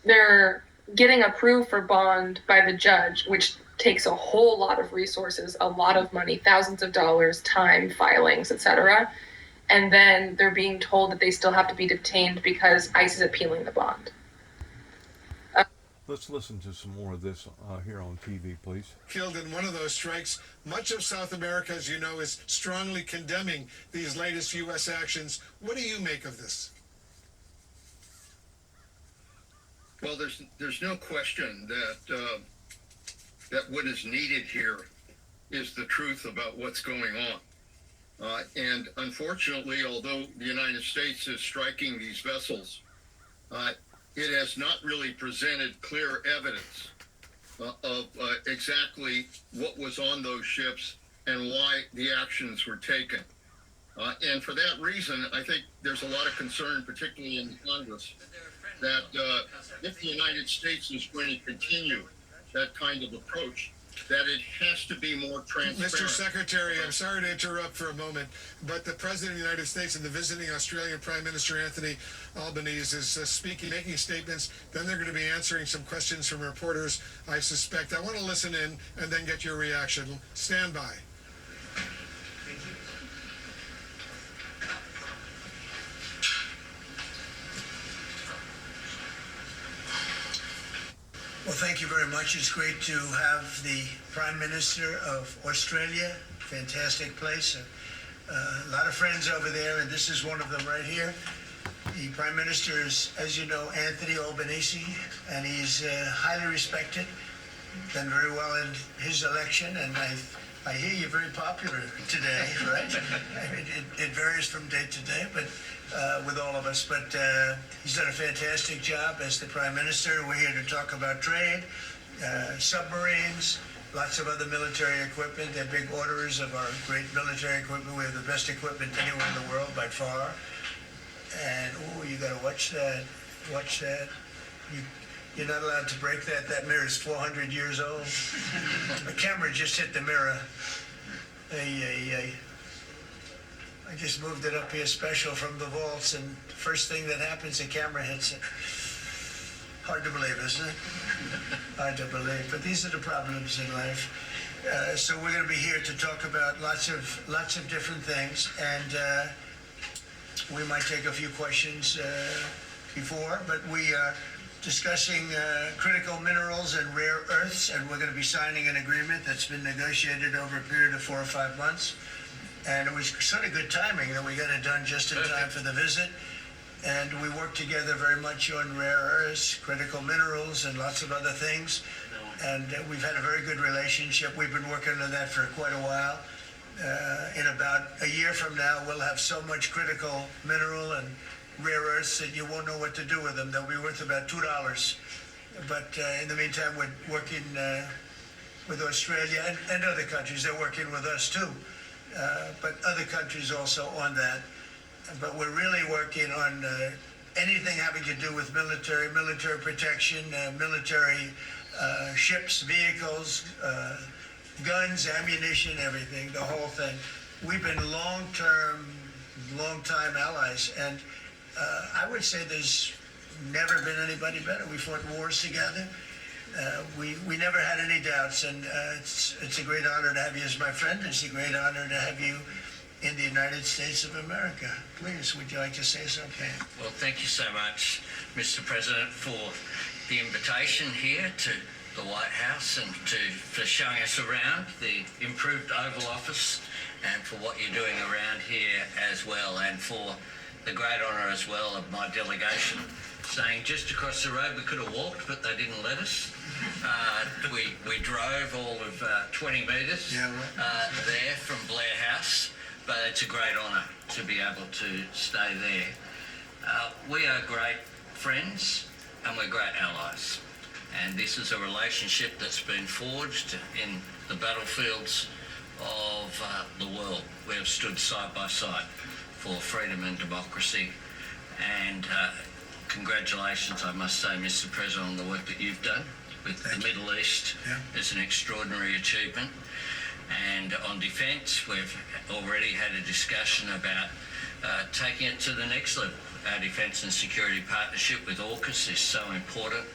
they're getting approved for bond by the judge, which takes a whole lot of resources, a lot of money, thousands of dollars, time, filings, etc. And then they're being told that they still have to be detained because ICE is appealing the bond. Let's listen to some more of this here on TV, please. Killed in one of those strikes. Much of South America, as you know, is strongly condemning these latest U.S. actions. What do you make of this? Well, there's no question that what is needed here is the truth about what's going on. And unfortunately, although the United States is striking these vessels, it has not really presented clear evidence of exactly what was on those ships and why the actions were taken. And for that reason, I think there's a lot of concern, particularly in Congress, that if the United States is going to continue that kind of approach, that it has to be more transparent. Mr. Secretary, I'm sorry to interrupt for a moment, but the President of the United States and the visiting Australian Prime Minister Anthony Albanese is speaking, making statements. Then they're going to be answering some questions from reporters, I suspect. I want to listen in and then get your reaction. Stand by. Well, thank you very much. It's great to have the Prime Minister of Australia. Fantastic place. A lot of friends over there, and this is one of them right here. The Prime Minister is, as you know, Anthony Albanese, and he's highly respected. Done very well in his election, and I hear you're very popular today, right? I mean, it varies from day to day, but with all of us. But he's done a fantastic job as the Prime Minister. We're here to talk about trade, submarines, lots of other military equipment. They're big orderers of our great military equipment. We have the best equipment anywhere in the world by far. And, oh, you got to watch that. Watch that. You're not allowed to break that. That mirror is 400 years old. The camera just hit the mirror. I just moved it up here special from the vaults, and first thing that happens, the camera hits it. Hard to believe, isn't it? Hard to believe. But these are the problems in life. So we're going to be here to talk about lots of different things, and we might take a few questions before, but we are discussing critical minerals and rare earths, and we're going to be signing an agreement that's been negotiated over a period of 4 or 5 months. And it was sort of good timing that we got it done just in time for the visit. And we worked together very much on rare earths, critical minerals, and lots of other things. And we've had a very good relationship. We've been working on that for quite a while. In about a year from now, we'll have so much critical mineral and rare earths that you won't know what to do with them. They'll be worth about $2. But in the meantime, we're working with Australia and other countries. They're working with us too, but other countries also on that. But we're really working on anything having to do with military protection, military ships, vehicles, guns, ammunition, everything, the whole thing. We've been long-time allies, and I would say there's never been anybody better. We fought wars together. We never had any doubts, and it's a great honor to have you as my friend. It's a great honor to have you in the United States of America. Please, would you like to say something? Well, thank you so much, Mr. President, for the invitation here to the White House and for showing us around the improved Oval Office and for what you're doing around here as well, and for the great honour as well of my delegation saying just across the road we could have walked, but they didn't let us. We drove all of 20 metres there from Blair House, but it's a great honour to be able to stay there. We are great friends and we're great allies, and this is a relationship that's been forged in the battlefields of the world. We have stood side by side for freedom and democracy, and congratulations, I must say, Mr. President, on the work that you've done with the Middle East. It's an extraordinary achievement. And on defence, we've already had a discussion about taking it to the next level. Our defence and security partnership with AUKUS is so important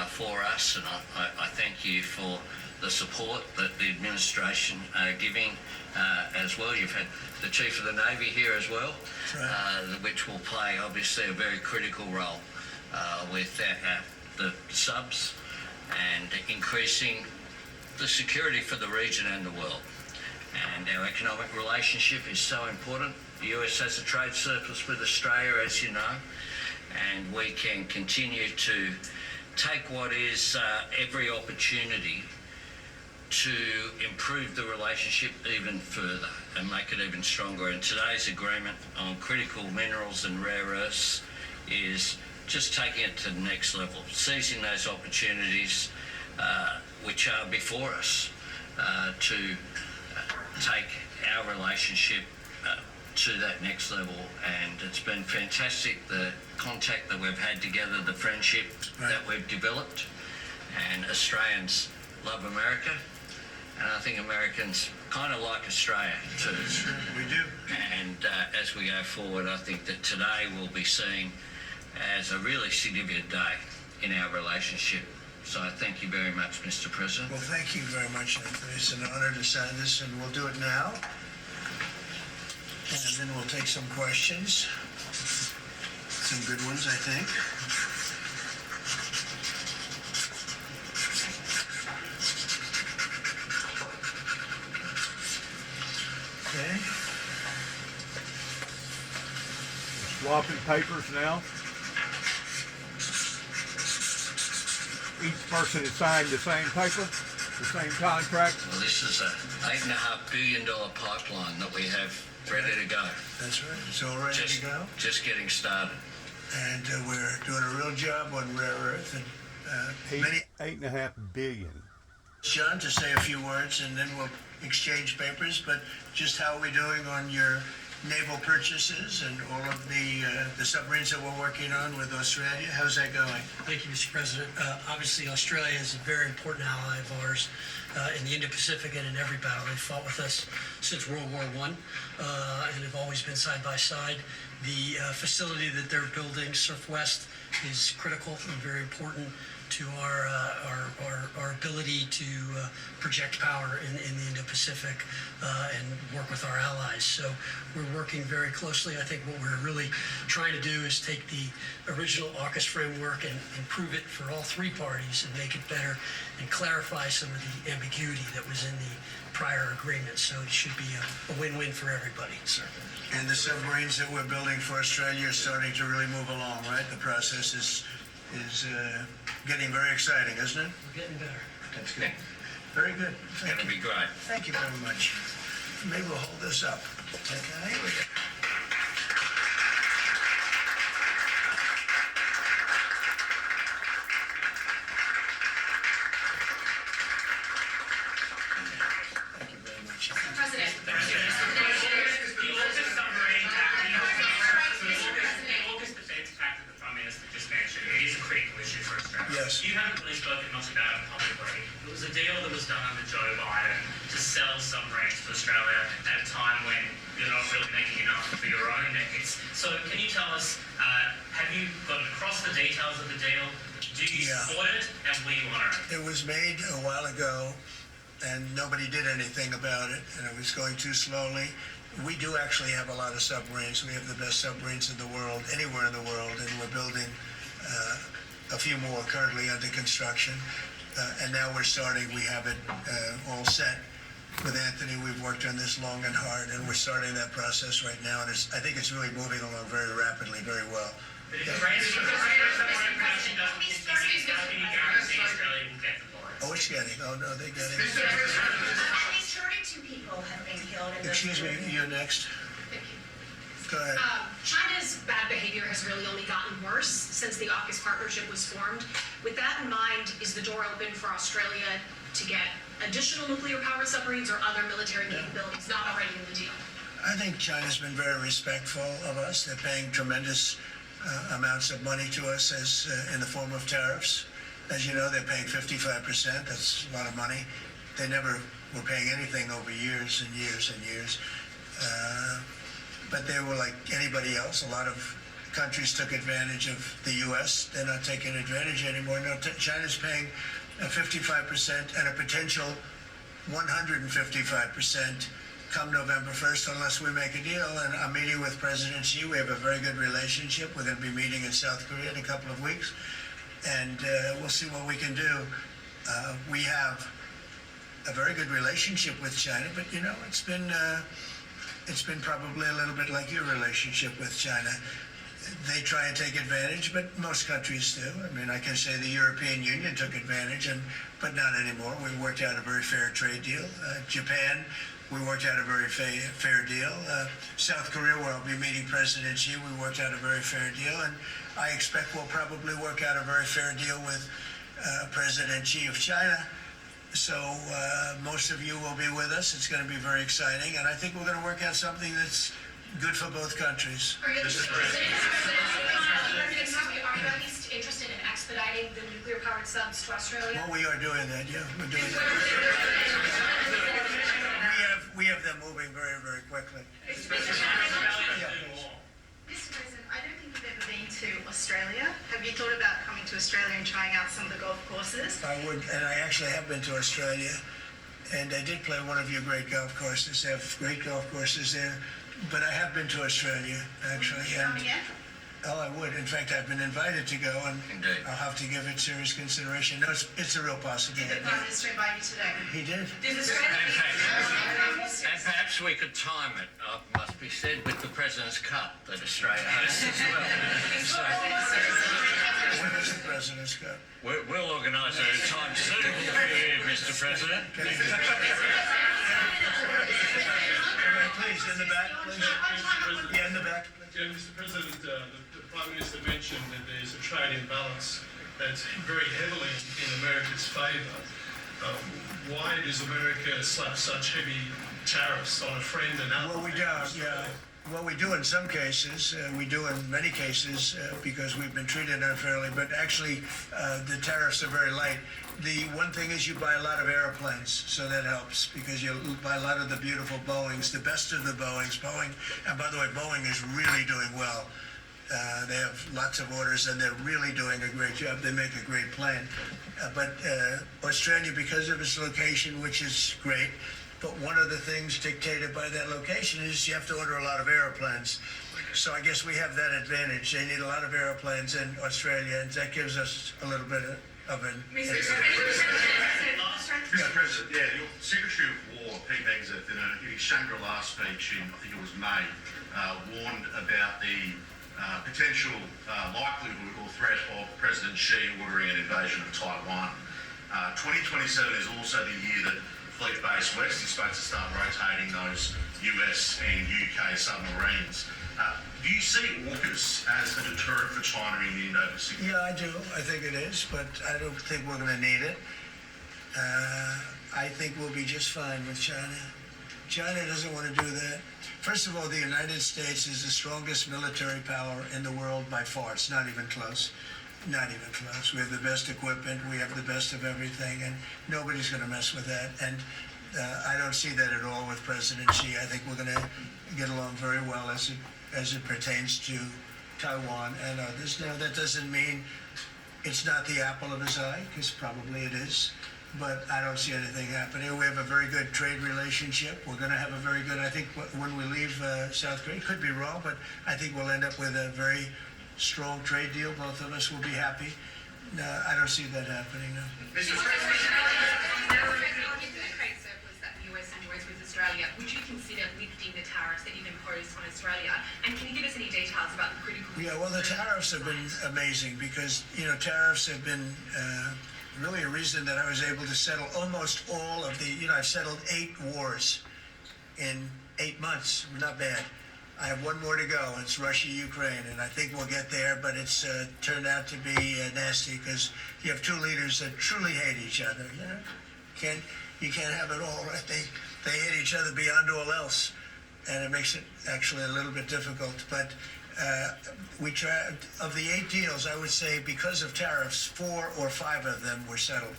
for us, and I thank you for the support that the administration are giving as well. You've had the Chief of the Navy here as well, which will play obviously a very critical role with the subs and increasing the security for the region and the world. And our economic relationship is so important. The US has a trade surplus with Australia, as you know, and we can continue to take what is every opportunity to improve the relationship even further and make it even stronger. And today's agreement on critical minerals and rare earths is just taking it to the next level, seizing those opportunities which are before us to take our relationship to that next level. And it's been fantastic, the contact that we've had together, the friendship that we've developed. And Australians love America, and I think Americans kind of like Australia too. Sure, we do. And as we go forward, I think that today will be seen as a really significant day in our relationship. So I thank you very much, Mr. President. Well, thank you very much, Anthony. It's an honor to sign this, and we'll do it now. And then we'll take some questions. Some good ones, I think. Okay. Swapping papers now. Each person has signed the same paper, the same contract. Well, this is a $8.5 billion pipeline that we have ready to go. That's right. It's all ready to go. Just getting started. And we're doing a real job on rare earth. And $8.5 billion. John, to say a few words, and then we'll exchange papers. But just how are we doing on your naval purchases and all of the submarines that we're working on with Australia? How's that going? Thank you, Mr. President. Obviously, Australia is a very important ally of ours in the Indo-Pacific and in every battle. They've fought with us since World War I and have always been side by side. The facility that they're building, Surf West, is critical and very important to our ability to project power in the Indo-Pacific and work with our allies. So we're working very closely. I think what we're really trying to do is take the original AUKUS framework and improve it for all three parties and make it better and clarify some of the ambiguity that was in the prior agreement. So it should be a win-win for everybody. And the submarines that we're building for Australia are starting to really move along, right? The process is getting very exciting, isn't it? We're getting better. That's good. Very good. It's going to be great. Thank you very much. Maybe we'll hold this up. Okay. time when you're not really making enough for your own needs. So can you tell us, have you got across the details of the deal? Do you support it, and will you honour it? It was made a while ago, and nobody did anything about it, and it was going too slowly. We do actually have a lot of submarines. We have the best submarines in the world, anywhere in the world, and we're building a few more currently under construction. And now we're starting, we have it all set. With Anthony, we've worked on this long and hard, and we're starting that process right now, and I think it's really moving along very rapidly, very well. But if the rate of production doesn't continue, how can you guarantee Australia will get the bullets? Oh, it's getting, oh no, they're getting. At least 32 people have been killed in this. Excuse me, you're next. Go ahead. China's bad behavior has really only gotten worse since the AUKUS partnership was formed. With that in mind, is the door open for Australia to get additional nuclear-powered submarines or other military capabilities not already in the deal? I think China's been very respectful of us. They're paying tremendous amounts of money to us as in the form of tariffs. As you know, they're paying 55%. That's a lot of money. They never were paying anything over years and years and years. But they were like anybody else. A lot of countries took advantage of the U.S. They're not taking advantage anymore. No, China's paying 55% and a potential 155% come November 1st unless we make a deal. And I'm meeting with President Xi. We have a very good relationship. We're going to be meeting in South Korea in a couple of weeks. And we'll see what we can do. We have a very good relationship with China, but you know, it's been probably a little bit like your relationship with China. They try and take advantage, but most countries do. I mean, I can say the European Union took advantage, but not anymore. We worked out a very fair trade deal. Japan, we worked out a very fair deal. South Korea, where I'll be meeting President Xi, we worked out a very fair deal, and I expect we'll probably work out a very fair deal with President Xi of China. So most of you will be with us. It's going to be very exciting, and I think we're going to work out something that's good for both countries. Are you at least interested in expediting the nuclear-powered subs to Australia? Well, we are doing that, yeah. We're doing that. We have them moving very, very quickly. Mr. President, I don't think you've ever been to Australia. Have you thought about coming to Australia and trying out some of the golf courses? I would, and I actually have been to Australia, and I did play one of your great golf courses. They have great golf courses there, but I have been to Australia, actually. Come again? Oh, I would. In fact, I've been invited to go, and Indeed. I'll have to give it serious consideration. No, it's a real possibility. Did the Prime Minister invite you today? He did. And perhaps we could time it, must be said, with the President's Cup that Australia hosts as well. So, When is the President's Cup? we'll organise a time suitable for you, Mr. President. Please, in the back, please. Yeah, in the back. Yeah, Mr. President, the Prime Minister mentioned that there's a trade imbalance that's very heavily in America's favour. Why does America slap such heavy tariffs on a friend and other? Well, we don't, yeah. Well, we do in some cases. We do in many cases because we've been treated unfairly, but actually the tariffs are very light. The one thing is you buy a lot of airplanes, so that helps because you buy a lot of the beautiful Boeings, the best of the Boeings. Boeing, and by the way, Boeing is really doing well. They have lots of orders, and they're really doing a great job. They make a great plane. But Australia, because of its location, which is great, but one of the things dictated by that location is you have to order a lot of airplanes. So I guess we have that advantage. They need a lot of airplanes in Australia, and that gives us a little bit of an advantage. Mr. President, your Secretary of War, Pete Hegseth, in his Shangri-La speech in, I think it was May, warned about the potential likelihood or threat of President Xi ordering an invasion of Taiwan. 2027 is also the year that Fleet Base West is supposed to start rotating those US and UK submarines. Do you see AUKUS as a deterrent for China in the Indo-Pacific? Yeah, I do. I think it is, but I don't think we're going to need it. I think we'll be just fine with China. China doesn't want to do that. First of all, the United States is the strongest military power in the world by far. It's not even close. Not even close. We have the best equipment. We have the best of everything, and nobody's going to mess with that. And I don't see that at all with President Xi. I think we're going to get along very well as it pertains to Taiwan and others. Now, that doesn't mean it's not the apple of his eye, because probably it is. But I don't see anything happening. We have a very good trade relationship. We're going to have a very good, I think, when we leave South Korea, could be wrong, but I think we'll end up with a very strong trade deal. Both of us will be happy. No, I don't see that happening, no. Australia, would you consider lifting the tariffs that you've imposed on Australia? And can you give us any details about the critical... Yeah, well, the tariffs have been amazing because, tariffs have been really a reason that I was able to settle almost all of the, I've settled 8 wars in 8 months. Not bad. I have one more to go. It's Russia, Ukraine, and I think we'll get there, but it's turned out to be nasty because you have 2 leaders that truly hate each other. You can't have it all, right? They hate each other beyond all else, and it makes it actually a little bit difficult. But we tried, of the 8 deals, I would say because of tariffs, 4 or 5 of them were settled.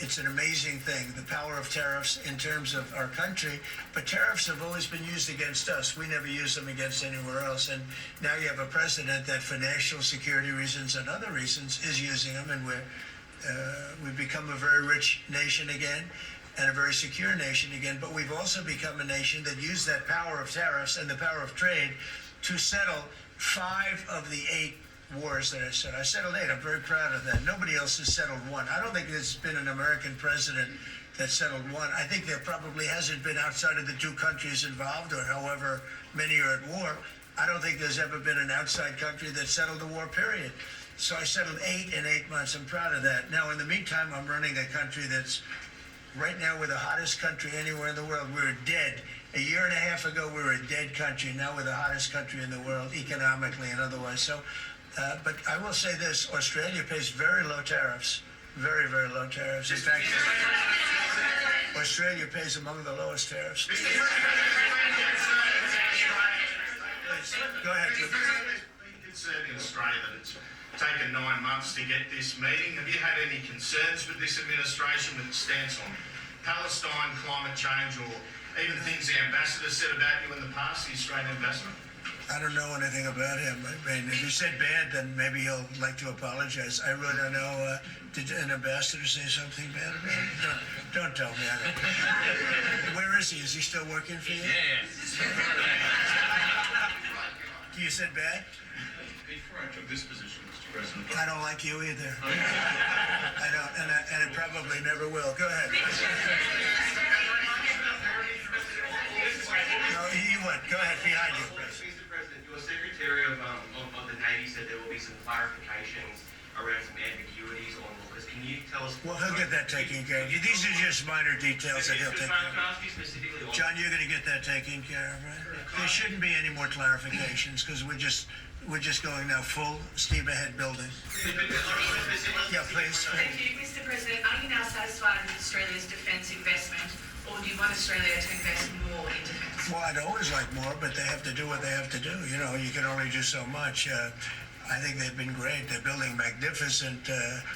It's an amazing thing, the power of tariffs in terms of our country, but tariffs have always been used against us. We never use them against anywhere else, and now you have a president that for national security reasons and other reasons is using them, and we've become a very rich nation again and a very secure nation again, but we've also become a nation that used that power of tariffs and the power of trade to settle 5 of the 8 wars that I settled. I settled 8. I'm very proud of that. Nobody else has settled 1. I don't think there's been an American president that settled 1. I think there probably hasn't been outside of the 2 countries involved, or however many are at war. I don't think there's ever been an outside country that settled a war, period. So I settled 8 in 8 months. I'm proud of that. Now, in the meantime, I'm running a country that's right now we're the hottest country anywhere in the world. We were dead. A year and a half ago, we were a dead country. Now we're the hottest country in the world, economically and otherwise. So, but I will say this, Australia pays very low tariffs, very, very low tariffs. In fact, Australia pays among the lowest tariffs. Please, go ahead. There's been concern in Australia that it's taken 9 months to get this meeting. Have you had any concerns with this administration with its stance on Palestine, climate change, or even things the ambassador said about you in the past, the Australian ambassador? I don't know anything about him. I mean, if he said bad, then maybe he'll like to apologize. I really don't know. Did an ambassador say something bad about him? Don't tell me. I don't. Where is he? Is he still working for you? Yeah. You said bad? Before I took this position, Mr. President. I don't like you either. I don't, and it probably never will. Go ahead. No, you went. Go ahead, behind you. Mr. President, your Secretary of the Navy said there will be some clarifications around some ambiguities on laws. Can you tell us? Well, he'll get that taken care of. These are just minor details that he'll take care of. Can I ask you specifically on... John, you're going to get that taken care of, right? There shouldn't be any more clarifications because we're just going now full steam ahead building. Yeah, please. Thank you, Mr. President. Are you now satisfied with Australia's defence investment, or do you want Australia to invest more in defence? Well, I'd always like more, but they have to do what they have to do. You can only do so much. I think they've been great. They're building magnificent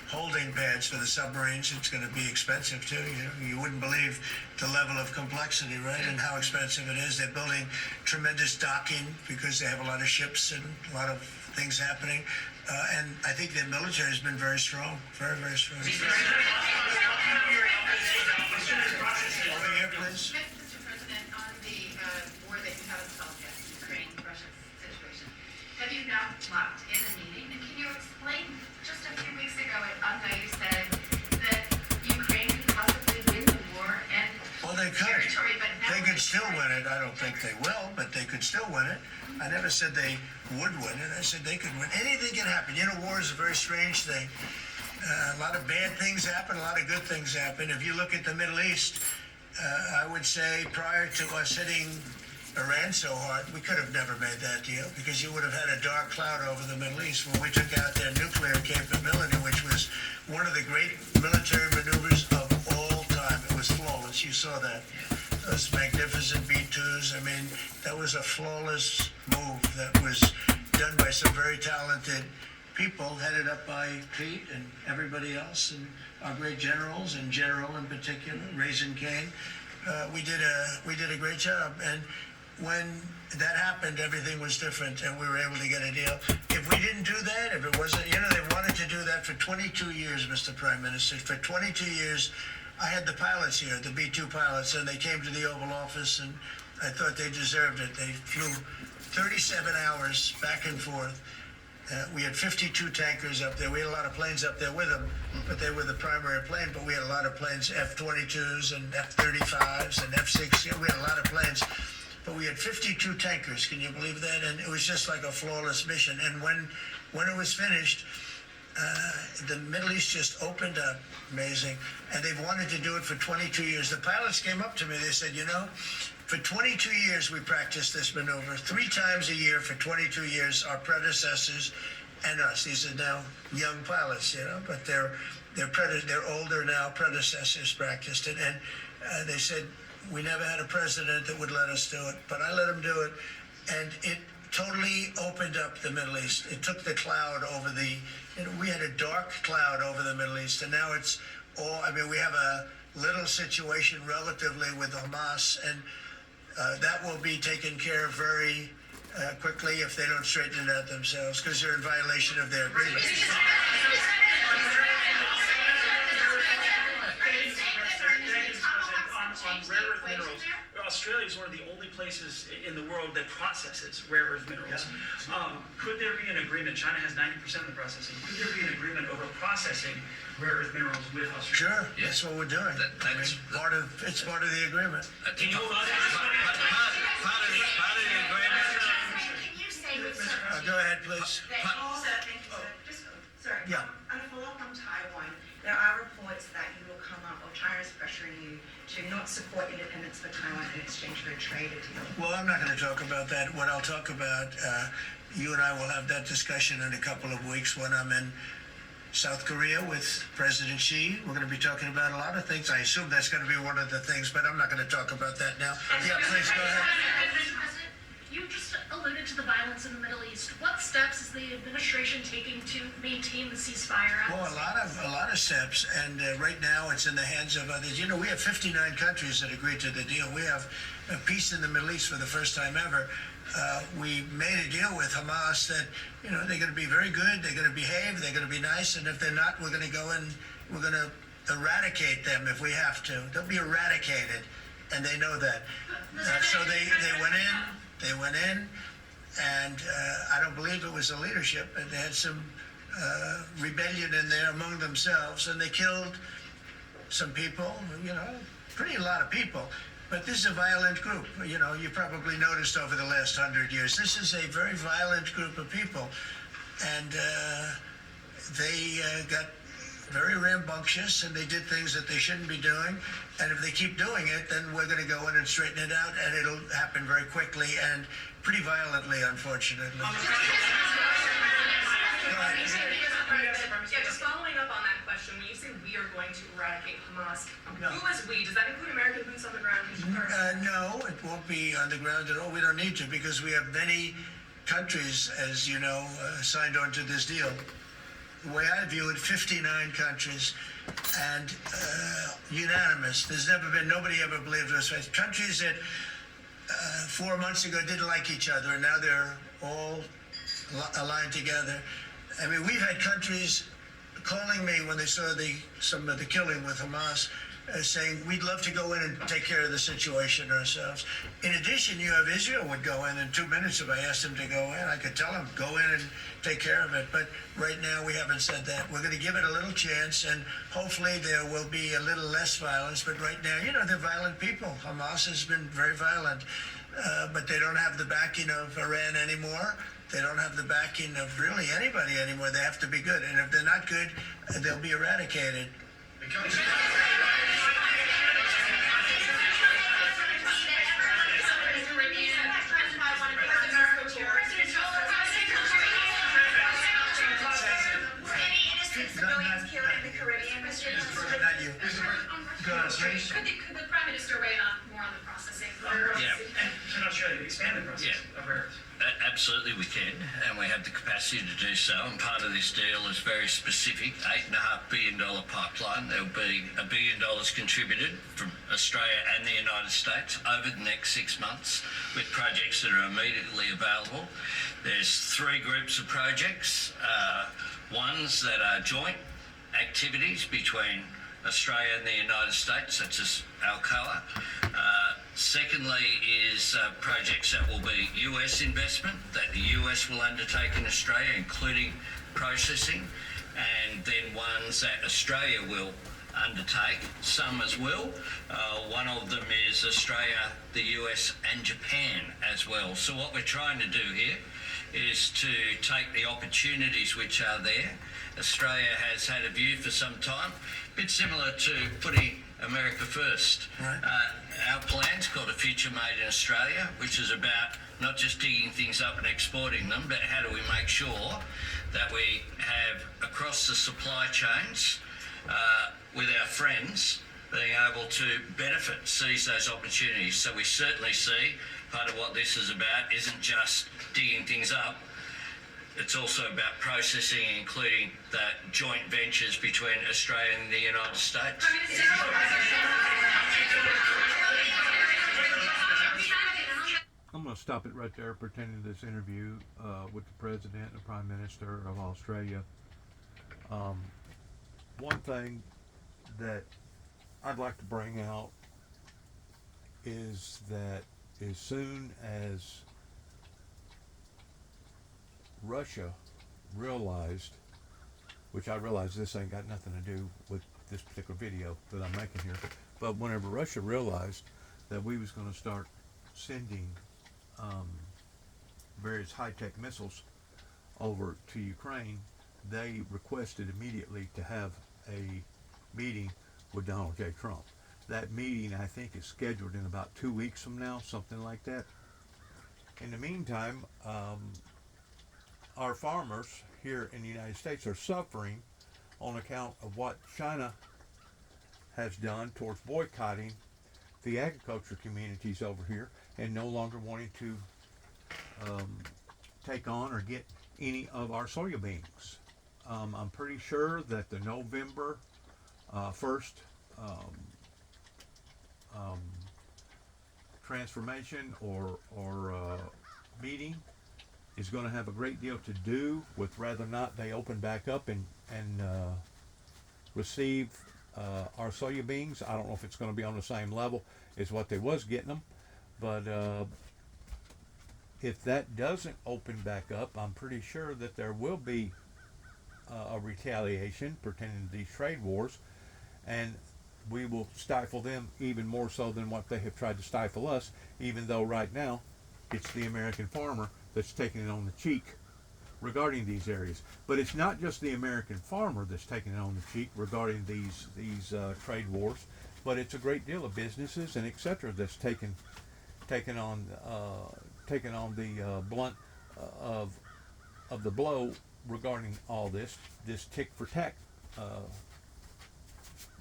holding pads for the submarines. It's going to be expensive, too. You wouldn't believe the level of complexity, right, and how expensive it is. They're building tremendous docking because they have a lot of ships and a lot of things happening. And I think their military has been very strong, very, very strong. Over here, please. Mr. President, on the war that you haven't solved yet, Ukraine-Russia situation, have you not locked in a meeting? And can you explain, just a few weeks ago at UNGA, you said that Ukraine could possibly win the war and territory, but now... They could still win it. I don't think they will, but they could still win it. I never said they would win it. I said they could win. Anything can happen. War is a very strange thing. A lot of bad things happen, a lot of good things happen. If you look at the Middle East, I would say prior to us hitting Iran so hard, we could have never made that deal because you would have had a dark cloud over the Middle East when we took out their nuclear capability, which was one of the great military maneuvers of all time. It was flawless. You saw that. Those magnificent B-2s. I mean, that was a flawless move that was done by some very talented people, headed up by Pete and everybody else, and our great generals, and General in particular, Raisin Kane. we did a great job. And when that happened, everything was different, and we were able to get a deal. If we didn't do that, if it wasn't, they wanted to do that for 22 years, Mr. Prime Minister. For 22 years, I had the pilots here, the B-2 pilots, and they came to the Oval Office, and I thought they deserved it. They flew 37 hours back and forth. We had 52 tankers up there. We had a lot of planes up there with them, but they were the primary plane. But we had a lot of planes, F-22s and F-35s and F-6. We had a lot of planes. But we had 52 tankers. Can you believe that? And it was just like a flawless mission. And when it was finished, the Middle East just opened up. Amazing. And they've wanted to do it for 22 years. The pilots came up to me. They said, for 22 years we practiced this maneuver. 3 times a year for 22 years, our predecessors and us. These are now young pilots, but they're older now. Predecessors practiced it. And they said, we never had a president that would let us do it, but I let him do it. And it totally opened up the Middle East. It took the cloud over we had a dark cloud over the Middle East, and now it's all, we have a little situation relatively with Hamas, and that will be taken care of very quickly if they don't straighten it out themselves, because they're in violation of their agreement. On rare earth minerals, Australia is one of the only places in the world that processes rare earth minerals. Could there be an agreement? China has 90% of the processing. Could there be an agreement over processing rare earth minerals with Australia? Sure, that's what we're doing. It's part of the agreement. Can you part of the agreement. Can you say with Go ahead, please. Sorry. Yeah. On a follow-up on Taiwan, there are reports that you will come up, or China is pressuring you to not support independence for Taiwan in exchange for a trade deal. Well, I'm not going to talk about that. What I'll talk about, you and I will have that discussion in a couple of weeks when I'm in South Korea with President Xi. We're going to be talking about a lot of things. I assume that's going to be one of the things, but I'm not going to talk about that now. Yeah, please go ahead. You just alluded to the violence in the Middle East. What steps is the administration taking to maintain the ceasefire? Well, a lot of steps, and right now it's in the hands of others. We have 59 countries that agreed to the deal. We have a peace in the Middle East for the first time ever. We made a deal with Hamas that, they're going to be very good, they're going to behave, they're going to be nice, and if they're not, we're going to go in, we're going to eradicate them if we have to. They'll be eradicated, and they know that. So they went in, and I don't believe it was the leadership, and they had some rebellion in there among themselves, and they killed some people, a lot of people. But this is a violent group. You probably noticed over the last 100 years, this is a very violent group of people. And they got very rambunctious, and they did things that they shouldn't be doing. And if they keep doing it, then we're going to go in and straighten it out, and it'll happen very quickly and pretty violently, unfortunately. Just following up on that question, when you say we are going to eradicate Hamas, who is we? Does that include American boots on the ground? No, it won't be on the ground at all. We don't need to, because we have many countries, as you know, signed on to this deal. The way I view it, 59 countries, and unanimous. There's never been, nobody ever believed us. Countries that 4 months ago didn't like each other, and now they're all aligned together. We've had countries calling me when they saw some of the killing with Hamas, saying we'd love to go in and take care of the situation ourselves. In addition, you have Israel would go in 2 minutes if I asked them to go in. I could tell them, go in and take care of it. But right now we haven't said that. We're going to give it a little chance, and hopefully there will be a little less violence. But right now, they're violent people. Hamas has been very violent, but they don't have the backing of Iran anymore. They don't have the backing of really anybody anymore. They have to be good. And if they're not good, they'll be eradicated. Could the Prime Minister weigh in more on the processing? Yeah. And Australia expand the process of rare earths? Absolutely we can, and we have the capacity to do so, and part of this deal is very specific, $8.5 billion pipeline. There'll be $1 billion contributed from Australia and the United States over the next 6 months with projects that are immediately available. There's 3 groups of projects, ones that are joint activities between Australia and the United States, such as Alcoa. Secondly is projects that will be US investment that the US will undertake in Australia, including processing, and then ones that Australia will undertake, some as well. One of them is Australia, the US and Japan as well. So what we're trying to do here is to take the opportunities which are there. Australia has had a view for some time, a bit similar to putting America first. Right. Our plan's called A Future Made in Australia, which is about not just digging things up and exporting them, but how do we make sure that we have across the supply chains with our friends being able to benefit, seize those opportunities. So we certainly see part of what this is about isn't just digging things up, it's also about processing, including the joint ventures between Australia and the United States. I'm going to stop it right there pertaining to this interview with the President and the Prime Minister of Australia. One thing that I'd like to bring out is that as soon as Russia realized, which I realize this ain't got nothing to do with this particular video that I'm making here, but whenever Russia realized that we was going to start sending various high-tech missiles over to Ukraine, they requested immediately to have a meeting with Donald J. Trump. That meeting, I think, is scheduled in about 2 weeks from now, something like that. In the meantime, our farmers here in the United States are suffering on account of what China has done towards boycotting the agriculture communities over here and no longer wanting to take on or get any of our soya beans. I'm pretty sure that the November 1st transformation or meeting is going to have a great deal to do with whether or not they open back up and receive our soya beans. I don't know if it's going to be on the same level as what they was getting them, but if that doesn't open back up, I'm pretty sure that there will be a retaliation pertaining to these trade wars, and we will stifle them even more so than what they have tried to stifle us, even though right now it's the American farmer that's taking it on the cheek regarding these areas. But it's not just the American farmer that's taking it on the cheek regarding these trade wars, but it's a great deal of businesses and etc. that's taken on the blunt of the blow regarding all this tick for tack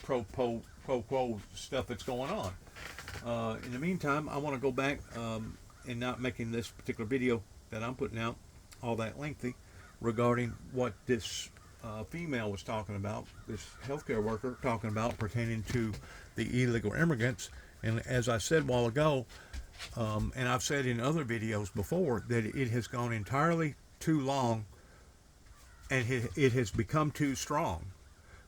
pro quo stuff that's going on. In the meantime, I want to go back and not making this particular video that I'm putting out all that lengthy regarding what this female was talking about, this healthcare worker talking about pertaining to the illegal immigrants. And as I said a while ago, and I've said in other videos before, that it has gone entirely too long and it has become too strong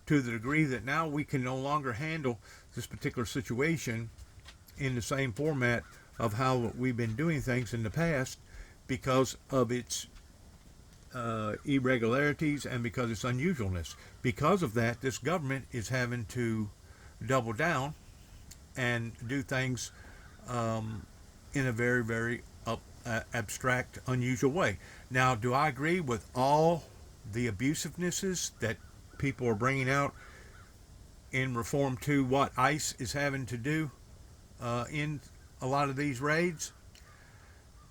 to the degree that now we can no longer handle this particular situation in the same format of how we've been doing things in the past because of its irregularities and because of its unusualness. Because of that, this government is having to double down and do things in a very, very abstract, unusual way. Now, do I agree with all the abusivenesses that people are bringing out in reform to what ICE is having to do in a lot of these raids?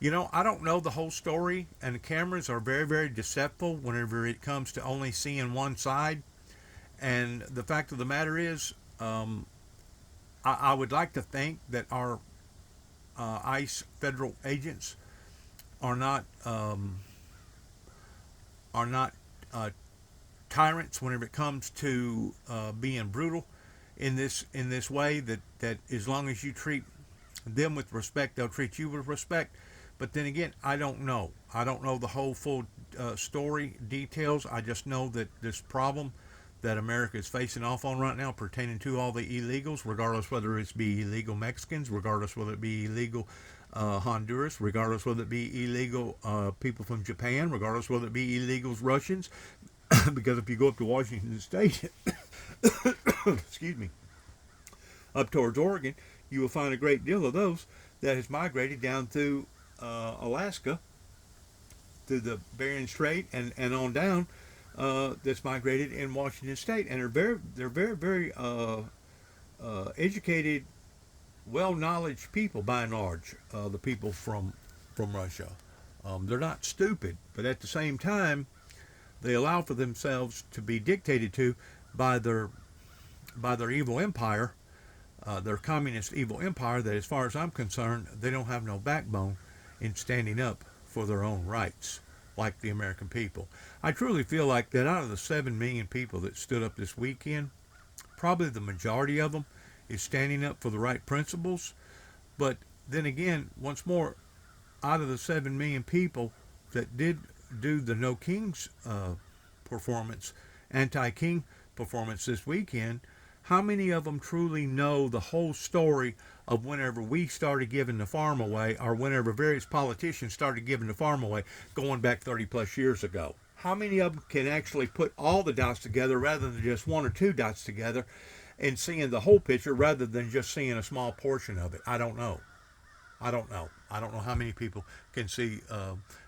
You know, I don't know the whole story, and the cameras are very, very deceptive whenever it comes to only seeing one side. And the fact of the matter is, I would like to think that our ICE federal agents are not are not tyrants whenever it comes to being brutal in this way. That as long as you treat them with respect, they'll treat you with respect. But then again, I don't know. I don't know the whole full story details. I just know that this problem that America is facing off on right now pertaining to all the illegals, regardless whether it's be illegal Mexicans, regardless whether it be illegal Honduras, regardless whether it be illegal people from Japan, regardless whether it be illegals Russians, because if you go up to Washington State, excuse me, up towards Oregon, you will find a great deal of those that has migrated down through Alaska, through the Bering Strait, and on down. That's migrated in Washington State, and they're very educated, well-knowledge people by and large. The people from Russia, they're not stupid, but at the same time, they allow for themselves to be dictated to by their evil empire, their communist evil empire. That, as far as I'm concerned, they don't have no backbone in standing up for their own rights, like the American people. I truly feel like that out of the 7 million people that stood up this weekend, probably the majority of them is standing up for the right principles. But then again, once more, out of the 7 million people that did do the No Kings performance, anti-King performance this weekend, how many of them truly know the whole story of whenever we started giving the farm away, or whenever various politicians started giving the farm away, going back 30 plus years ago? How many of them can actually put all the dots together rather than just 1 or 2 dots together and seeing the whole picture rather than just seeing a small portion of it? I don't know. I don't know how many people can see,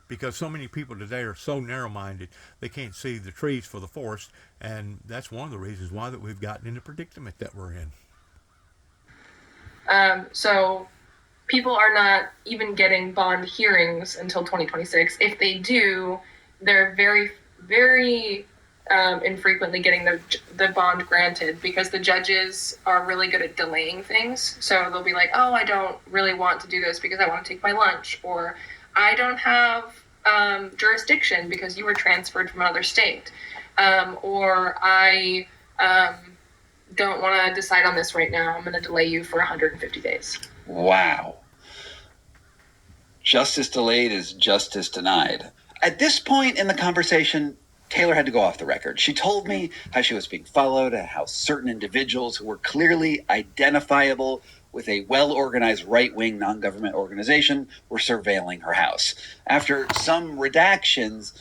because so many people today are so narrow-minded, they can't see the trees for the forest, and that's one of the reasons why that we've gotten in the predicament that we're in. So people are not even getting bond hearings until 2026. If they do, they're very, very infrequently getting the bond granted, because the judges are really good at delaying things. So they'll be like, oh, I don't really want to do this because I want to take my lunch, or I don't have jurisdiction because you were transferred from another state, or I don't want to decide on this right now. I'm going to delay you for 150 days. Wow. Justice delayed is justice denied. At this point in the conversation, Taylor had to go off the record. She told me how she was being followed and how certain individuals who were clearly identifiable with a well-organized right-wing non-government organization were surveilling her house. After some redactions,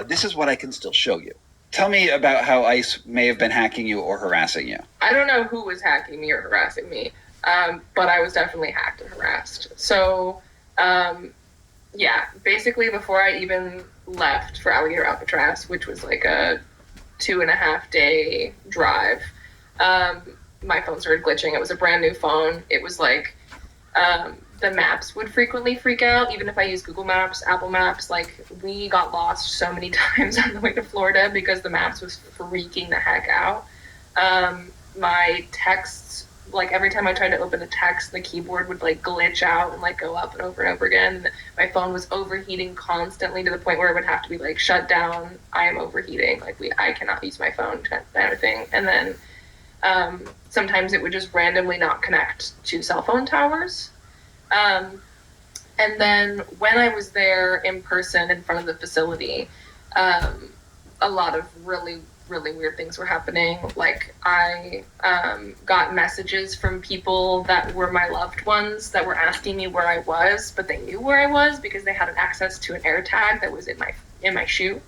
this is what I can still show you. Tell me about how ICE may have been hacking you or harassing you. I don't know who was hacking me or harassing me, but I was definitely hacked and harassed. So, yeah, basically before I even left for Alligator Alcatraz, which was like a 2.5 day drive, my phone started glitching. It was a brand new phone. It was like, the maps would frequently freak out, even if I use Google Maps, Apple Maps. Like, we got lost so many times on the way to Florida because the maps was freaking the heck out. My texts, like, every time I tried to open a text, the keyboard would, like, glitch out and, like, go up and over. And my phone was overheating constantly to the point where it would have to be, like, shut down. I am overheating. Like, I cannot use my phone kind of thing. And then sometimes it would just randomly not connect to cell phone towers. And then when I was there in person in front of the facility, a lot of really, really weird things were happening. Like, I got messages from people that were my loved ones that were asking me where I was, but they knew where I was because they had an access to an AirTag that was in my shoe.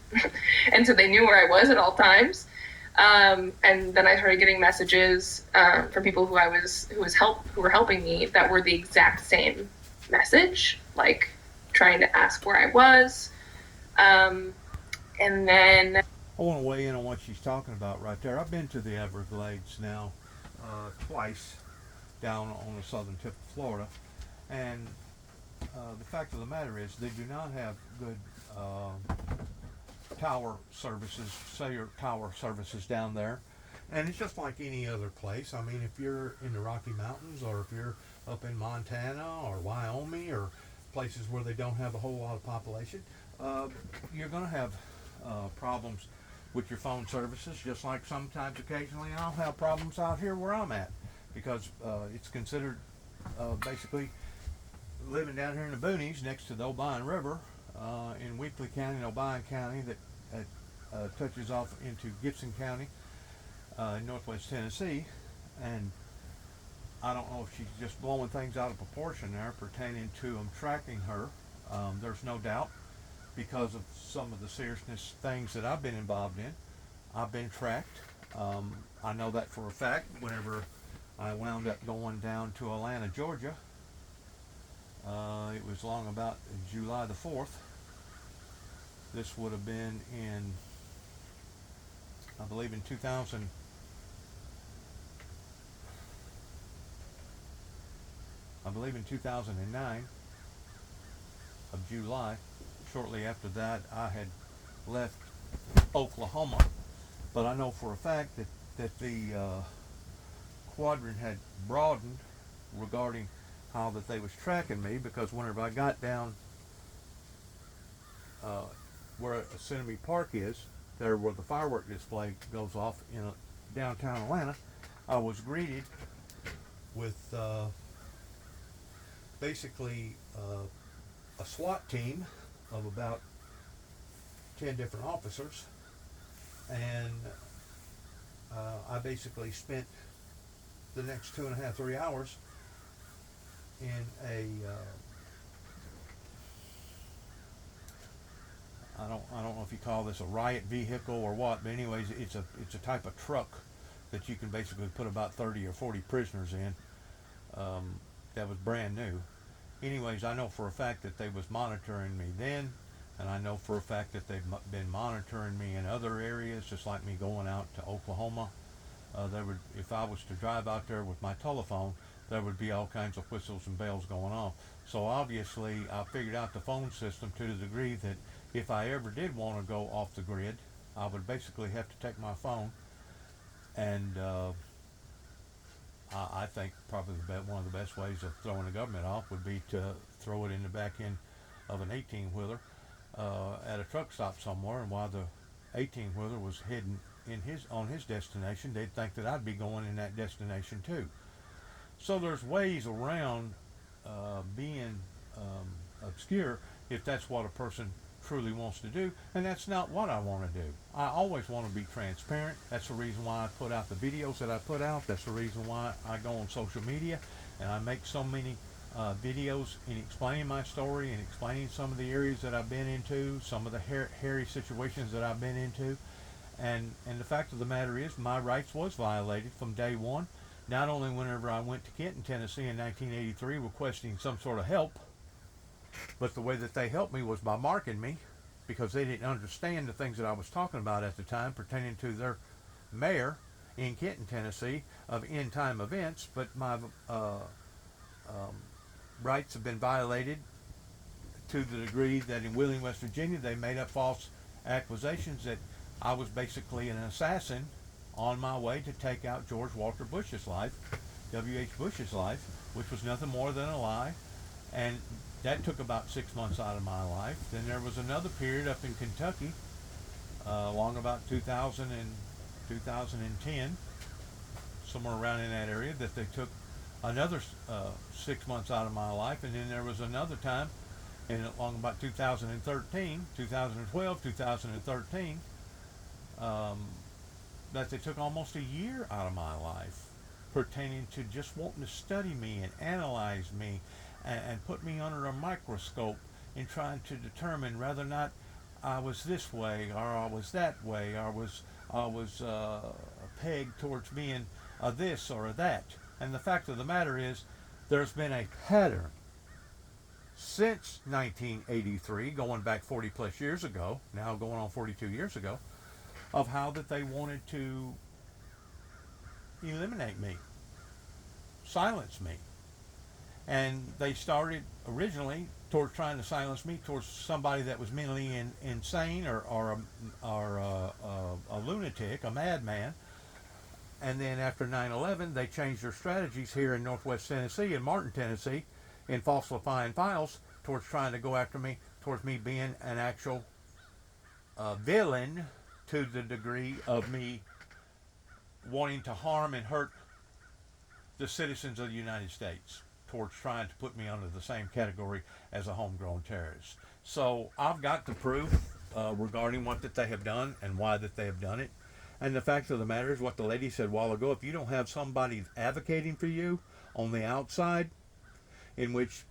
And so they knew where I was at all times. And then I started getting messages from people who were helping me that were the exact same message, like trying to ask where I was. And then I want to weigh in on what she's talking about right there. I've been to the Everglades now twice down on the southern tip of Florida, and the fact of the matter is they do not have good tower services, cellular tower services down there. And it's just like any other place. I mean, if you're in the Rocky Mountains, or if you're up in Montana or Wyoming, or places where they don't have a whole lot of population, you're going to have problems with your phone services, just like sometimes occasionally I'll have problems out here where I'm at, because it's considered basically living down here in the boonies next to the Obion River in Weakley County and Obion County that touches off into Gibson County in northwest Tennessee. And I don't know if she's just blowing things out of proportion there pertaining to them tracking her. There's no doubt, because of some of the seriousness things that I've been involved in, I've been tracked. I know that for a fact. Whenever I wound up going down to Atlanta, Georgia, it was long about July the 4th. This would have been in, I believe, in 2000. I believe in 2009 of July. Shortly after that, I had left Oklahoma, but I know for a fact that the quadrant had broadened regarding how that they was tracking me, because whenever I got down where Assembly Park is, there where the firework display goes off in downtown Atlanta, I was greeted with basically a SWAT team of about 10 different officers, and I basically spent the next 2.5, 3 hours in a I don't know if you call this a riot vehicle or what, but anyways, it's a type of truck that you can basically put about 30 or 40 prisoners in. That was brand new. Anyways, I know for a fact that they was monitoring me then, and I know for a fact that they've been monitoring me in other areas, just like me going out to Oklahoma. If I was to drive out there with my telephone, there would be all kinds of whistles and bells going off. So obviously, I figured out the phone system to the degree that if I ever did want to go off the grid, I would basically have to take my phone, and I think probably one of the best ways of throwing the government off would be to throw it in the back end of an 18-wheeler at a truck stop somewhere, and while the 18-wheeler was heading on his destination, they'd think that I'd be going in that destination too. So there's ways around being obscure if that's what a person truly wants to do, and that's not what I want to do. I always want to be transparent. That's the reason why I put out the videos that I put out. That's the reason why I go on social media and I make so many videos in explaining my story and explaining some of the areas that I've been into, some of the hairy situations that I've been into. And the fact of the matter is, my rights was violated from day one. Not only whenever I went to Kenton, Tennessee in 1983 requesting some sort of help, but the way that they helped me was by marking me, because they didn't understand the things that I was talking about at the time pertaining to their mayor in Kenton, Tennessee, of end-time events. But my rights have been violated to the degree that in Wheeling, West Virginia, they made up false accusations that I was basically an assassin on my way to take out George Walker Bush's life, W.H. Bush's life, which was nothing more than a lie. And that took about 6 months out of my life. Then there was another period up in Kentucky, along about 2000 and 2010, somewhere around in that area, that they took another 6 months out of my life. And then there was another time along about 2013, 2012, 2013, that they took almost a year out of my life pertaining to just wanting to study me and analyze me and put me under a microscope in trying to determine whether or not I was this way or I was that way, or I was pegged towards being a this or a that. And the fact of the matter is, there's been a pattern since 1983, going back 40 plus years ago, now going on 42 years ago, of how that they wanted to eliminate me, silence me. And they started originally towards trying to silence me towards somebody that was mentally insane or a lunatic, a madman. And then after 9/11, they changed their strategies here in Northwest Tennessee and Martin, Tennessee, in falsifying files towards trying to go after me, towards me being an actual villain, to the degree of me wanting to harm and hurt the citizens of the United States, towards trying to put me under the same category as a homegrown terrorist. So I've got the proof regarding what that they have done and why that they have done it. And the fact of the matter is what the lady said a while ago, if you don't have somebody advocating for you on the outside, in which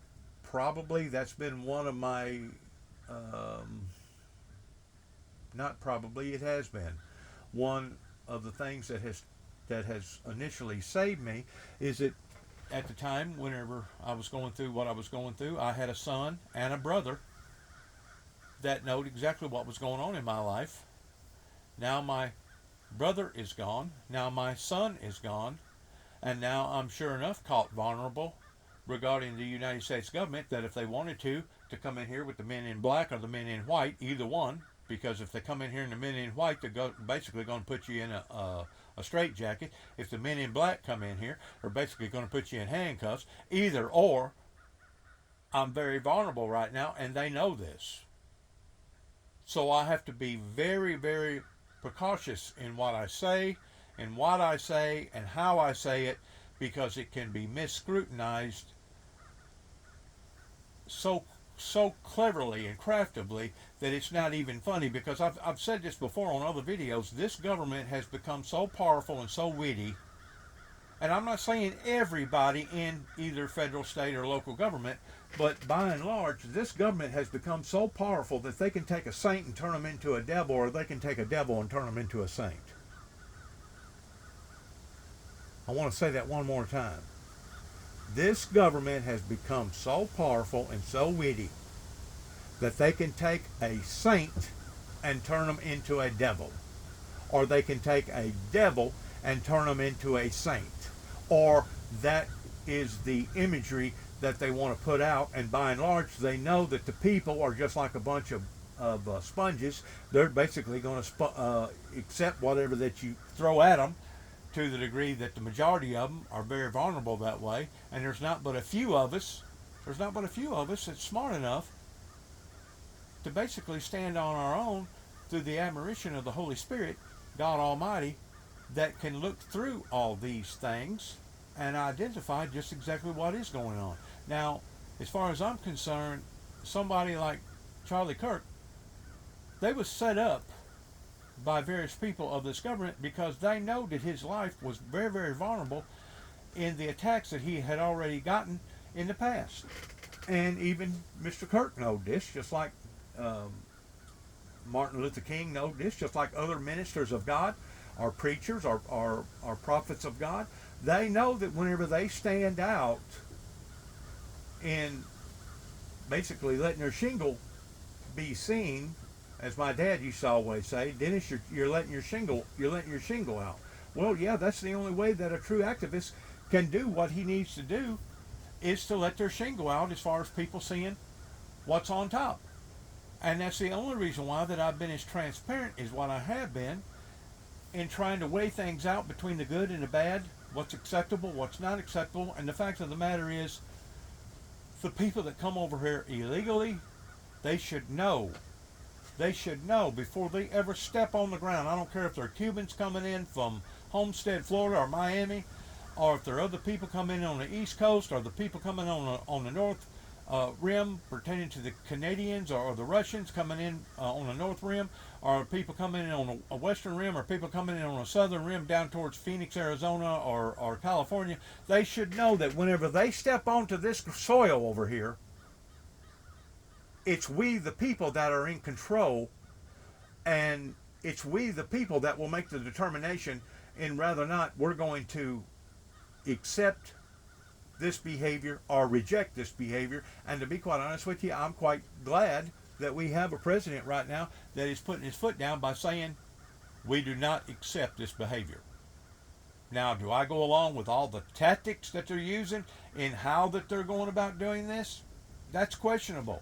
probably that's been one of my, not probably, it has been one of the things that has initially saved me, is that at the time, whenever I was going through what I was going through, I had a son and a brother that knowed exactly what was going on in my life. Now my brother is gone. Now my son is gone. And now I'm sure enough caught vulnerable regarding the United States government, that if they wanted to come in here with the men in black or the men in white, either one, because if they come in here in the men in white, they're basically going to put you in a straitjacket. If the men in black come in here, they're basically going to put you in handcuffs. Either or, I'm very vulnerable right now, and they know this. So I have to be very, very precautious in what I say, and what I say, and how I say it, because it can be misscrutinized so cleverly and craftively that it's not even funny. Because I've said this before on other videos, this government has become so powerful and so witty, and I'm not saying everybody in either federal, state, or local government, but by and large, this government has become so powerful that they can take a saint and turn them into a devil, or they can take a devil and turn them into a saint. I want to say that one more time. This government has become so powerful and so witty that they can take a saint and turn them into a devil. Or they can take a devil and turn them into a saint. Or that is the imagery that they want to put out, and by and large they know that the people are just like a bunch of sponges. They're basically going to accept whatever that you throw at them, to the degree that the majority of them are very vulnerable that way. And there's not but a few of us that's smart enough to basically stand on our own through the admiration of the Holy Spirit, God Almighty, that can look through all these things and identify just exactly what is going on. Now, as far as I'm concerned, somebody like Charlie Kirk, they was set up by various people of this government because they know that his life was very, very vulnerable in the attacks that he had already gotten in the past. And even Mr. Kirk knowed this, just like Martin Luther King knowed this, just like other ministers of God, or preachers, or prophets of God. They know that whenever they stand out in basically letting their shingle be seen, as my dad used to always say, Dennis, you're letting your shingle out. Well, yeah, that's the only way that a true activist can do what he needs to do, is to let their shingle out as far as people seeing what's on top. And that's the only reason why that I've been as transparent as what I have been, in trying to weigh things out between the good and the bad, what's acceptable, what's not acceptable. And the fact of the matter is, the people that come over here illegally, they should know before they ever step on the ground. I don't care if they're Cubans coming in from Homestead, Florida, or Miami, or if there are other people coming in on the East Coast, or the people coming on the North Rim pertaining to the Canadians, or the Russians coming in on the North Rim, or people coming in on a Western Rim, or people coming in on a Southern Rim down towards Phoenix, Arizona, or California. They should know that whenever they step onto this soil over here, it's we the people that are in control, and it's we the people that will make the determination in whether or not we're going to accept this behavior or reject this behavior. And to be quite honest with you, I'm quite glad that we have a president right now that is putting his foot down by saying we do not accept this behavior. Now, do I go along with all the tactics that they're using in how that they're going about doing this? That's questionable.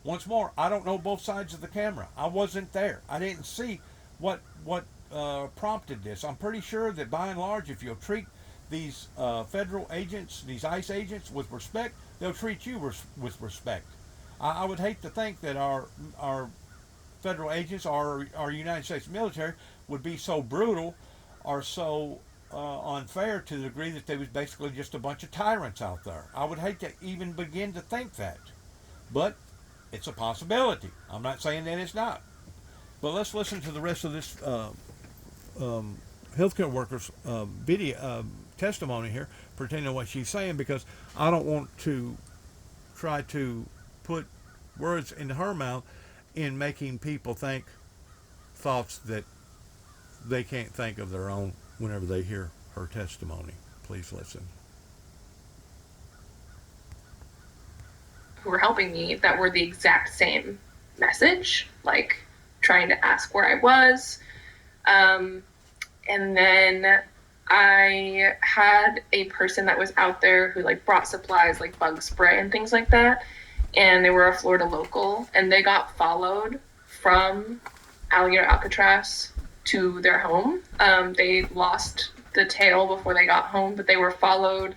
Once more, I don't know both sides of the camera. I wasn't there. I didn't see what prompted this. I'm pretty sure that by and large, if you'll treat these federal agents, these ICE agents, with respect, they'll treat you with respect. I would hate to think that our federal agents or our United States military would be so brutal or so unfair to the degree that they was basically just a bunch of tyrants out there. I would hate to even begin to think that, but it's a possibility. I'm not saying that it's not. But let's listen to the rest of this healthcare worker's video testimony here, pertaining to what she's saying, because I don't want to try to put words in her mouth in making people think thoughts that they can't think of their own whenever they hear her testimony. Please listen. Who were helping me that were the exact same message, like trying to ask where I was. And then I had a person that was out there who like brought supplies like bug spray and things like that. And they were a Florida local, and they got followed from Alligator Alcatraz to their home. They lost the tail before they got home, but they were followed.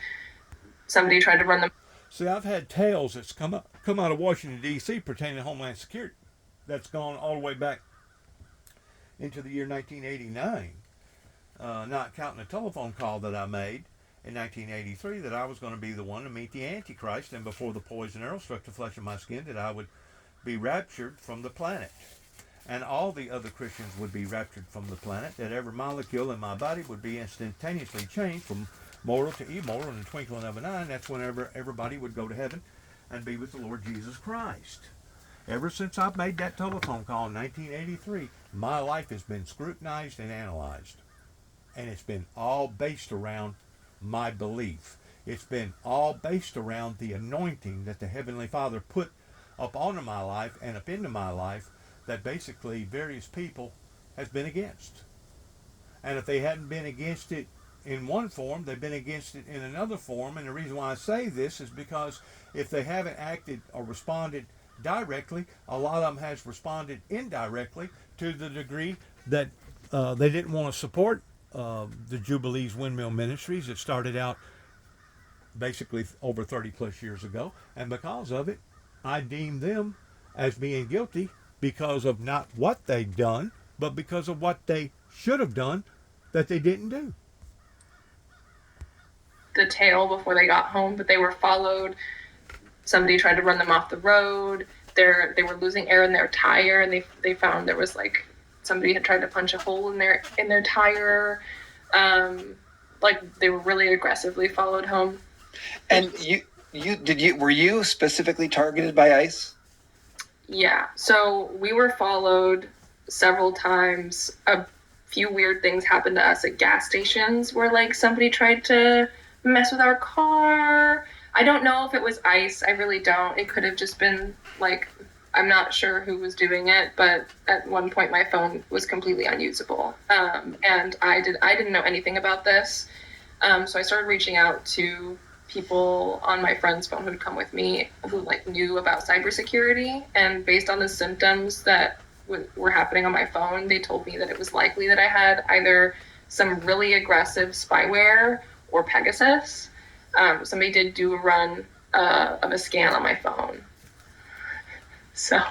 Somebody tried to run them. See, I've had tales that's come out of Washington, D.C. pertaining to Homeland Security that's gone all the way back into the year 1989, not counting a telephone call that I made in 1983 that I was going to be the one to meet the Antichrist, and before the poison arrow struck the flesh of my skin, that I would be raptured from the planet. And all the other Christians would be raptured from the planet, that every molecule in my body would be instantaneously changed from mortal to immortal in the twinkling of an eye, and that's whenever everybody would go to heaven and be with the Lord Jesus Christ. Ever since I made that telephone call in 1983, my life has been scrutinized and analyzed. And it's been all based around my belief. It's been all based around the anointing that the Heavenly Father put up onto my life and up into my life that basically various people has been against. And if they hadn't been against it in one form, they've been against it in another form. And the reason why I say this is because if they haven't acted or responded directly, a lot of them has responded indirectly to the degree that they didn't want to support the Jubilee's Windmill Ministries that started out basically over 30 plus years ago. And because of it, I deem them as being guilty because of not what they've done, but because of what they should have done that they didn't do. The tail before they got home, but they were followed. Somebody tried to run them off the road. They were losing air in their tire, and they found there was like somebody had tried to punch a hole in their tire. Like they were really aggressively followed home. And were you specifically targeted by ICE? Yeah. So we were followed several times. A few weird things happened to us at gas stations where like somebody tried to mess with our car. I don't know if it was ICE. I really don't. It could have just been like, I'm not sure who was doing it, but at one point my phone was completely unusable. And I didn't know anything about this. So I started reaching out to people on my friend's phone who'd come with me who like knew about cybersecurity, and based on the symptoms that were happening on my phone, they told me that it was likely that I had either some really aggressive spyware or Pegasus. Somebody did do a run of a scan on my phone. So,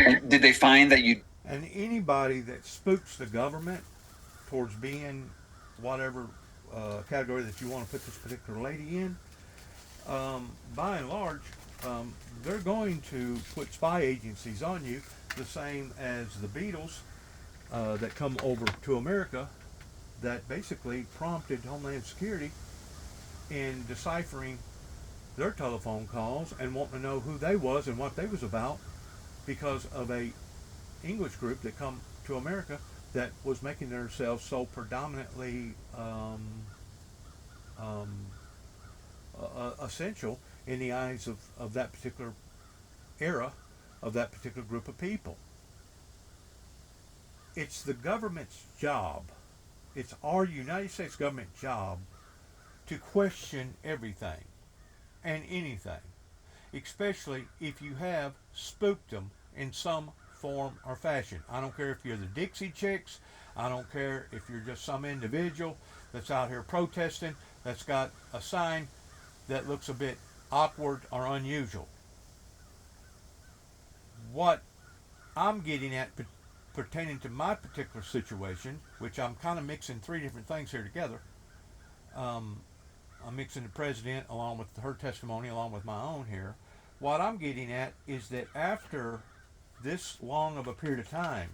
and did they find that you? And anybody that spooks the government towards being whatever category that you want to put this particular lady in, by and large, they're going to put spy agencies on you, the same as the Beatles that come over to America that basically prompted Homeland Security in deciphering their telephone calls and wanting to know who they was and what they was about because of a English group that come to America that was making themselves so predominantly essential in the eyes of that particular era, of that particular group of people. It's the government's job, it's our United States government job to question everything and anything, especially if you have spooked them in some form or fashion. I don't care if you're the Dixie Chicks, I don't care if you're just some individual that's out here protesting that's got a sign that looks a bit awkward or unusual. What I'm getting at pertaining to my particular situation, which I'm kind of mixing three different things here together. Um, I'm mixing the president along with her testimony along with my own here. What I'm getting at is that after this long of a period of time,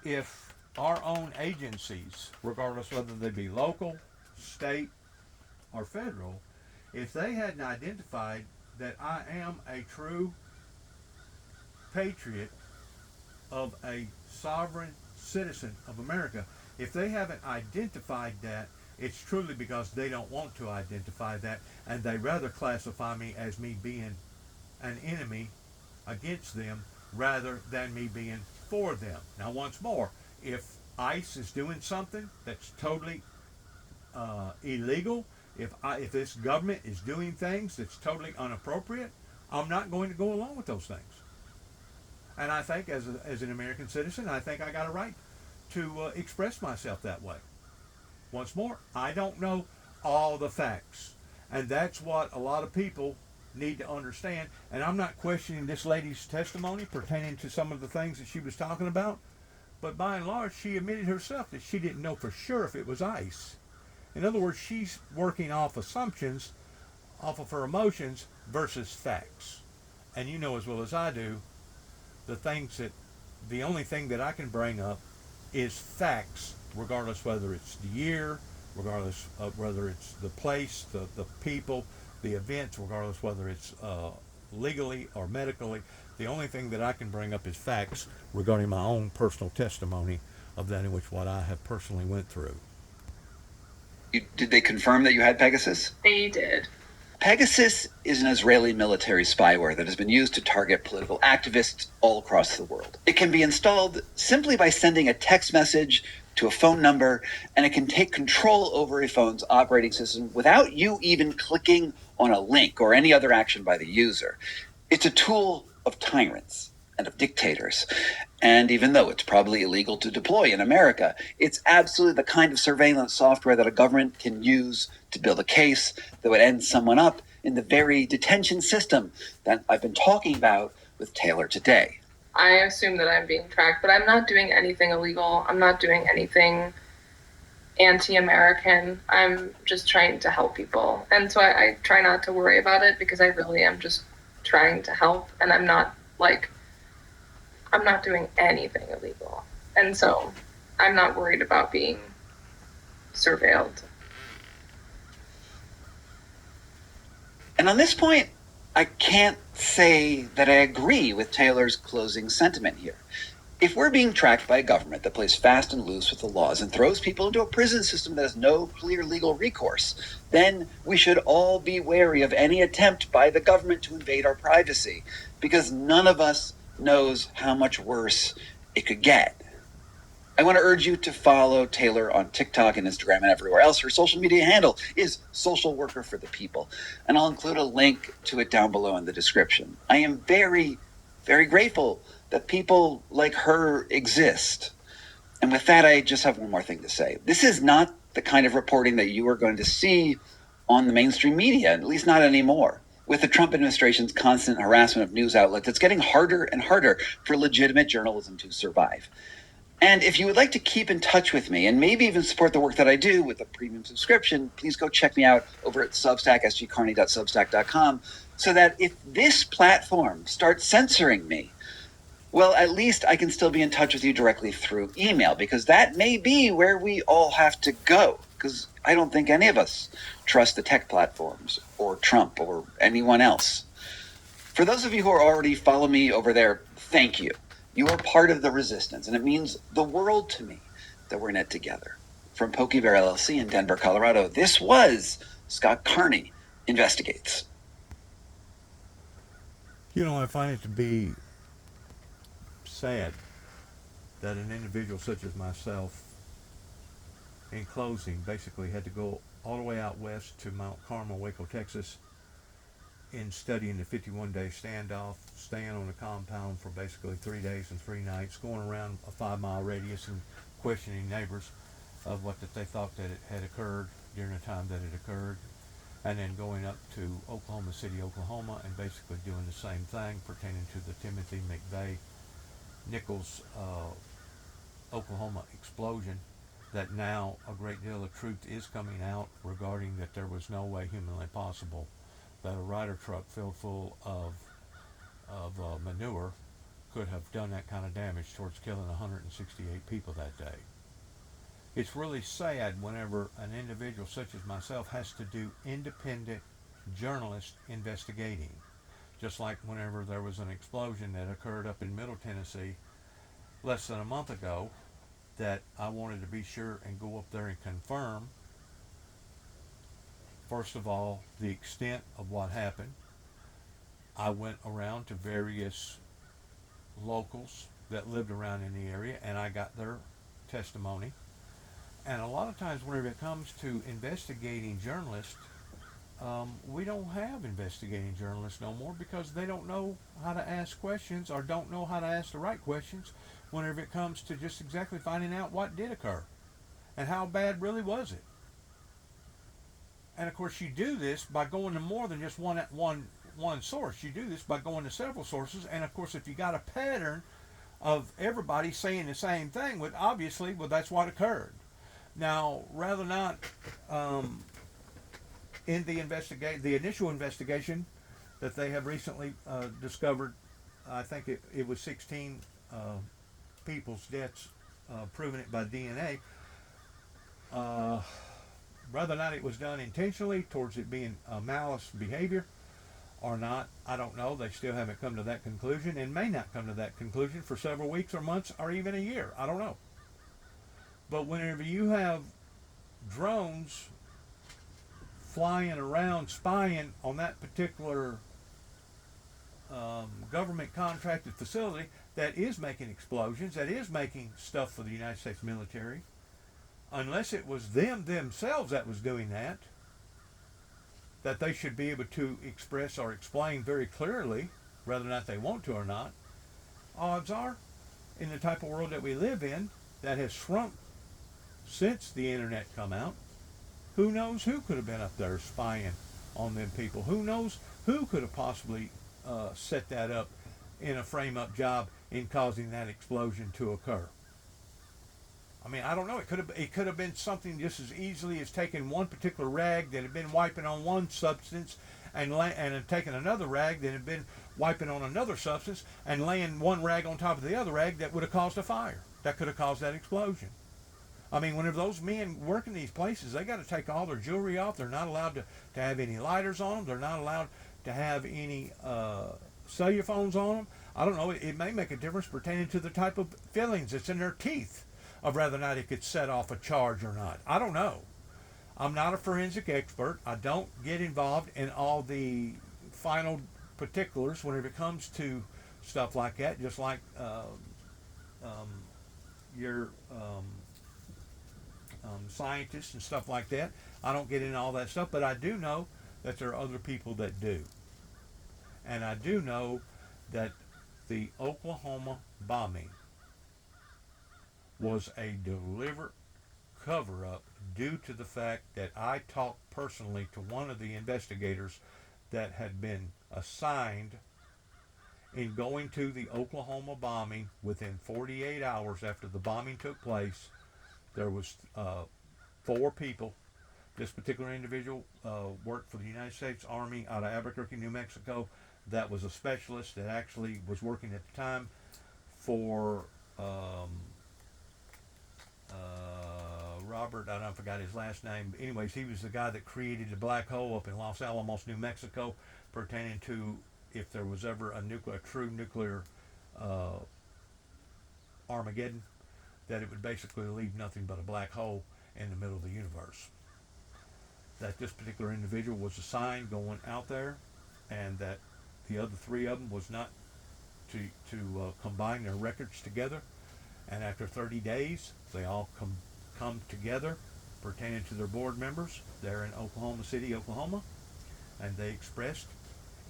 if our own agencies, regardless whether they be local, state, or federal, if they hadn't identified that I am a true patriot of a sovereign citizen of America, if they haven't identified that, it's truly because they don't want to identify that, and they rather classify me as me being an enemy against them rather than me being for them. Now, once more, if ICE is doing something that's totally illegal, if this government is doing things that's totally inappropriate, I'm not going to go along with those things. And I think, as an American citizen, I think I got a right to express myself that way. Once more, I don't know all the facts, and that's what a lot of people need to understand. And I'm not questioning this lady's testimony pertaining to some of the things that she was talking about, but by and large, she admitted herself that she didn't know for sure if it was ICE. In other words, she's working off assumptions, off of her emotions versus facts. And you know as well as I do, the only thing that I can bring up is facts, regardless whether it's the year, regardless of whether it's the place, the people, the events, regardless whether it's legally or medically. The only thing that I can bring up is facts regarding my own personal testimony of that in which what I have personally went through. Did they confirm that you had Pegasus? They did. Pegasus is an Israeli military spyware that has been used to target political activists all across the world. It can be installed simply by sending a text message to a phone number, and it can take control over a phone's operating system without you even clicking on a link or any other action by the user. It's a tool of tyrants and of dictators. And even though it's probably illegal to deploy in America, it's absolutely the kind of surveillance software that a government can use to build a case that would end someone up in the very detention system that I've been talking about with Taylor today. I assume that I'm being tracked, but I'm not doing anything illegal. I'm not doing anything anti-American. I'm just trying to help people. And so I try not to worry about it because I really am just trying to help, and I'm not doing anything illegal. And so I'm not worried about being surveilled. And on this point, I can't say that I agree with Taylor's closing sentiment here. If we're being tracked by a government that plays fast and loose with the laws and throws people into a prison system that has no clear legal recourse, then we should all be wary of any attempt by the government to invade our privacy, because none of us knows how much worse it could get. I want to urge you to follow Taylor on TikTok and Instagram and everywhere else. Her social media handle is Social Worker for the People, and I'll include a link to it down below in the description. I am very, very grateful that people like her exist. And with that, I just have one more thing to say. This is not the kind of reporting that you are going to see on the mainstream media, at least not anymore. With the Trump administration's constant harassment of news outlets, it's getting harder and harder for legitimate journalism to survive. And if you would like to keep in touch with me and maybe even support the work that I do with a premium subscription, please go check me out over at Substack, sgcarney.substack.com, so that if this platform starts censoring me, well, at least I can still be in touch with you directly through email, because that may be where we all have to go, because I don't think any of us trust the tech platforms or Trump or anyone else. For those of you who are already following me over there, thank you. You are part of the resistance, and it means the world to me that we're in it together. From Pokey Bear LLC in Denver, Colorado, this was Scott Carney Investigates. You know, I find it to be sad that an individual such as myself, in closing, basically had to go all the way out west to Mount Carmel, Waco, Texas, in studying the 51-day standoff, staying on the compound for basically 3 days and 3 nights, going around a 5-mile radius and questioning neighbors of what that they thought that it had occurred during the time that it occurred, and then going up to Oklahoma City, Oklahoma, and basically doing the same thing pertaining to the Timothy McVeigh Nichols, Oklahoma explosion, that now a great deal of truth is coming out regarding that there was no way humanly possible that a Ryder truck filled full of manure could have done that kind of damage towards killing 168 people that day. It's really sad whenever an individual such as myself has to do independent journalist investigating. Just like whenever there was an explosion that occurred up in Middle Tennessee less than a month ago, that I wanted to be sure and go up there and confirm, first of all, the extent of what happened. I went around to various locals that lived around in the area, and I got their testimony. And a lot of times whenever it comes to investigating journalists, we don't have investigating journalists no more because they don't know how to ask questions or don't know how to ask the right questions whenever it comes to just exactly finding out what did occur and how bad really was it. And of course you do this by going to more than just one source. You do this by going to several sources, and of course if you got a pattern of everybody saying the same thing, well that's what occurred. Now, rather not in the initial investigation that they have recently discovered, I think it was 16 people's deaths, proving it by DNA. Whether or not it was done intentionally towards it being malice behavior or not, I don't know. They still haven't come to that conclusion and may not come to that conclusion for several weeks or months or even a year. I don't know. But whenever you have drones flying around spying on that particular government contracted facility that is making explosions, that is making stuff for the United States military, unless it was them themselves that was doing that they should be able to express or explain very clearly, whether or not they want to or not. Odds are, in the type of world that we live in, that has shrunk since the internet come out, who knows who could have been up there spying on them people? Who knows who could have possibly set that up in a frame-up job in causing that explosion to occur? I mean, I don't know. It could have been something just as easily as taking one particular rag that had been wiping on one substance and taking another rag that had been wiping on another substance and laying one rag on top of the other rag that would have caused a fire. That could have caused that explosion. I mean, whenever those men work in these places, they got to take all their jewelry off. They're not allowed to have any lighters on them. They're not allowed to have any cellular phones on them. I don't know. It may make a difference pertaining to the type of fillings that's in their teeth of whether or not it could set off a charge or not. I don't know. I'm not a forensic expert. I don't get involved in all the final particulars whenever it comes to stuff like that, just like your scientists and stuff like that. I don't get into all that stuff, but I do know that there are other people that do. And I do know that the Oklahoma bombing was a deliberate cover-up due to the fact that I talked personally to one of the investigators that had been assigned in going to the Oklahoma bombing. Within 48 hours after the bombing took place, there was 4 people. This particular individual worked for the United States Army out of Albuquerque, New Mexico. That was a specialist that actually was working at the time for Robert, I don't forgot his last name. Anyways, he was the guy that created the black hole up in Los Alamos, New Mexico, pertaining to if there was ever a true nuclear Armageddon, that it would basically leave nothing but a black hole in the middle of the universe. That this particular individual was assigned going out there, and that the other 3 of them was not to combine their records together. And after 30 days, they all come together pertaining to their board members there in Oklahoma City, Oklahoma, and they expressed,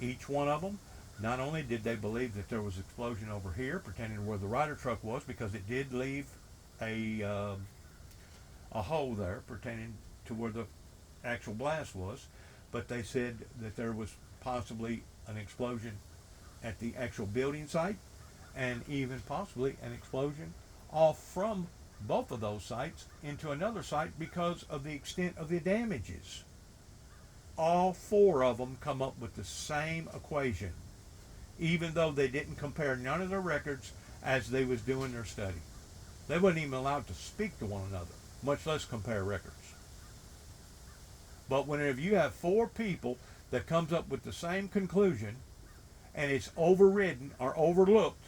each one of them, not only did they believe that there was an explosion over here pertaining to where the Ryder truck was, because it did leave a hole there pertaining to where the actual blast was, but they said that there was possibly an explosion at the actual building site and even possibly an explosion off from both of those sites into another site because of the extent of the damages. All four of them come up with the same equation, even though they didn't compare none of their records as they was doing their study. They wasn't even allowed to speak to one another, much less compare records. But whenever you have four people that comes up with the same conclusion and it's overridden or overlooked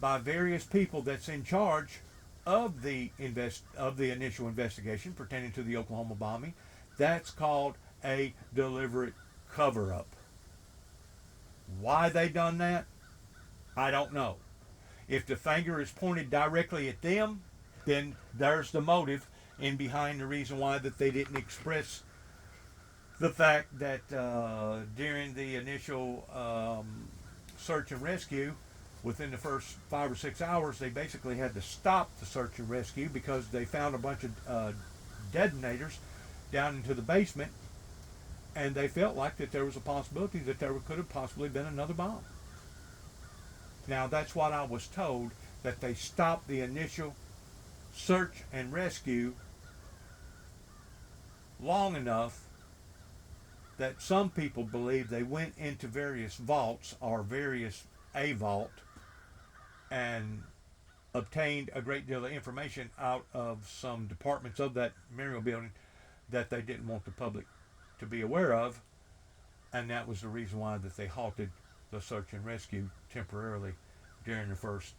by various people that's in charge of the initial investigation pertaining to the Oklahoma bombing, that's called a deliberate cover-up. Why they done that, I don't know. If the finger is pointed directly at them, then there's the motive in behind the reason why that they didn't express the fact that during the initial search and rescue, within the first 5 or 6 hours, they basically had to stop the search and rescue because they found a bunch of detonators down into the basement, and they felt like that there was a possibility that there could have possibly been another bomb. Now, that's what I was told, that they stopped the initial search and rescue long enough that some people believe they went into various vaults or a vault and obtained a great deal of information out of some departments of that Memorial building that they didn't want the public to be aware of, and that was the reason why that they halted the search and rescue temporarily during the first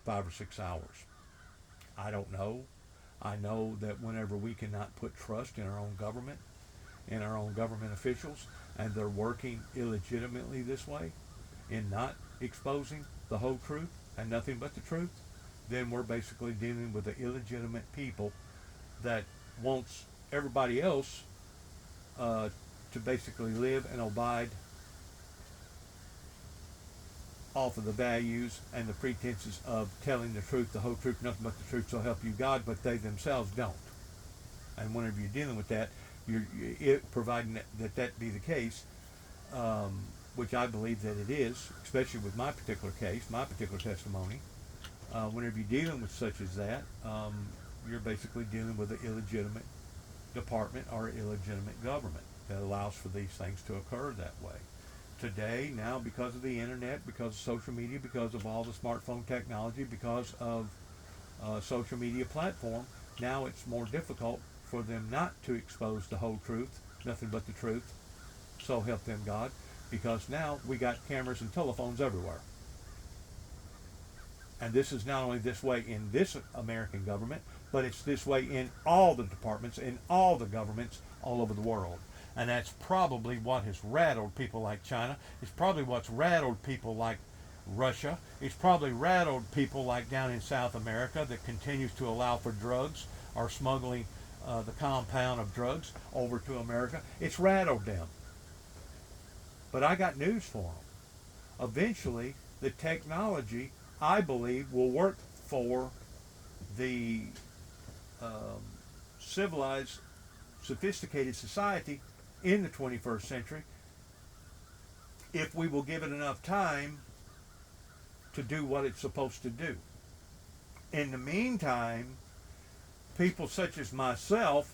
5 or 6 hours. I don't know. I know that whenever we cannot put trust in our own government, in our own government officials, and they're working illegitimately this way, in not exposing the whole truth and nothing but the truth, then we're basically dealing with the illegitimate people that wants everybody else to basically live and abide off of the values and the pretenses of telling the truth, the whole truth, nothing but the truth, so help you God, but they themselves don't. And whenever you're dealing with that, providing that be the case, which I believe that it is, especially with my particular case, my particular testimony, whenever you're dealing with such as that, you're basically dealing with an illegitimate department or illegitimate government that allows for these things to occur that way. Today, now, because of the internet, because of social media, because of all the smartphone technology, because of social media platform, now it's more difficult for them not to expose the whole truth, nothing but the truth, so help them God, because now we got cameras and telephones everywhere. And this is not only this way in this American government, but it's this way in all the departments, in all the governments all over the world. And that's probably what has rattled people like China. It's probably what's rattled people like Russia. It's probably rattled people like down in South America that continues to allow for drugs or smuggling the compound of drugs over to America. It's rattled them. But I got news for them. Eventually, the technology, I believe, will work for the civilized, sophisticated society in the 21st century if we will give it enough time to do what it's supposed to do. In the meantime, people such as myself,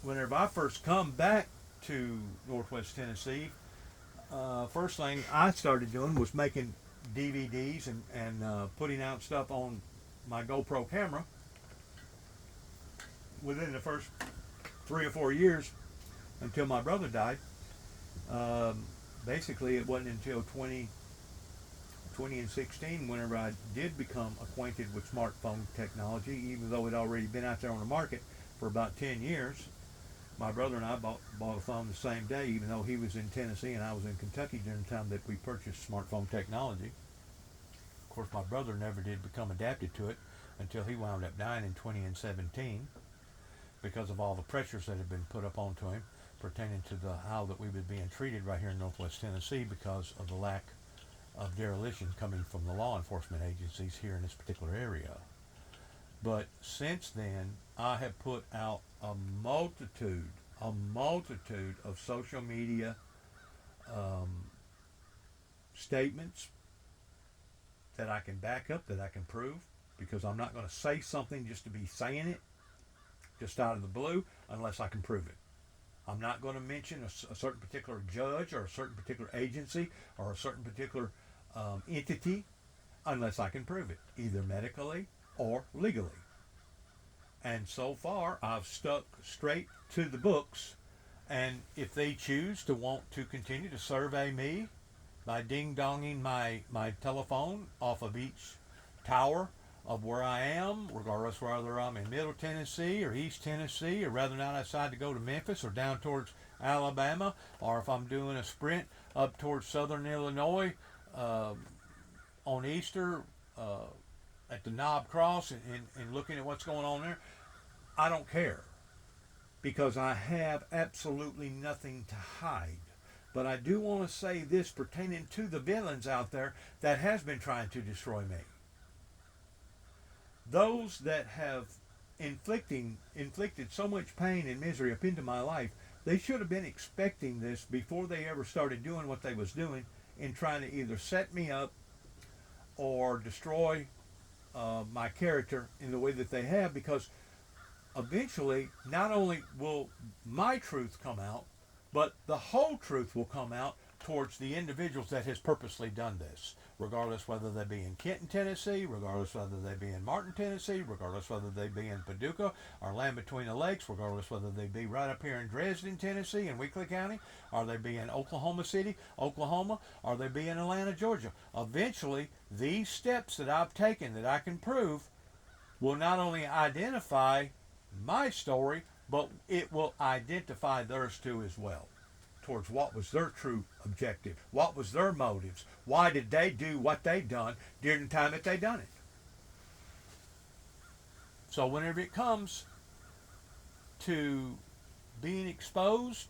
whenever I first come back to Northwest Tennessee, first thing I started doing was making DVDs and putting out stuff on my GoPro camera. Within the first 3 or 4 years, until my brother died, basically it wasn't until 2016 whenever I did become acquainted with smartphone technology, even though it had already been out there on the market for about 10 years. My brother and I bought a phone the same day, even though he was in Tennessee and I was in Kentucky during the time that we purchased smartphone technology. Of course, my brother never did become adapted to it until he wound up dying in 2017 because of all the pressures that had been put up onto him pertaining to how that we were being treated right here in Northwest Tennessee because of the lack of dereliction coming from the law enforcement agencies here in this particular area. But since then, I have put out a multitude of social media um, statements that I can back up, that I can prove, because I'm not going to say something just to be saying it, just out of the blue, unless I can prove it. I'm not going to mention a certain particular judge or a certain particular agency or a certain particular entity unless I can prove it, either medically or legally. And so far, I've stuck straight to the books. And if they choose to want to continue to survey me by ding-donging my telephone off of each tower of where I am, regardless whether I'm in Middle Tennessee or East Tennessee, or whether or not I decide to go to Memphis or down towards Alabama, or if I'm doing a sprint up towards Southern Illinois uh, on Easter at the Knob Cross and looking at what's going on there, I don't care, because I have absolutely nothing to hide. But I do want to say this pertaining to the villains out there that has been trying to destroy me. Those that have inflicted so much pain and misery up into my life, they should have been expecting this before they ever started doing what they was doing in trying to either set me up or destroy my character in the way that they have, because eventually not only will my truth come out, but the whole truth will come out towards the individuals that has purposely done this, regardless whether they be in Kenton, Tennessee, regardless whether they be in Martin, Tennessee, regardless whether they be in Paducah or Land Between the Lakes, regardless whether they be right up here in Dresden, Tennessee, in Weakley County, or they be in Oklahoma City, Oklahoma, or they be in Atlanta, Georgia. Eventually, these steps that I've taken that I can prove will not only identify my story, but it will identify theirs too as well, towards what was their true objective, what was their motives, why did they do what they done during the time that they done it. So whenever it comes to being exposed,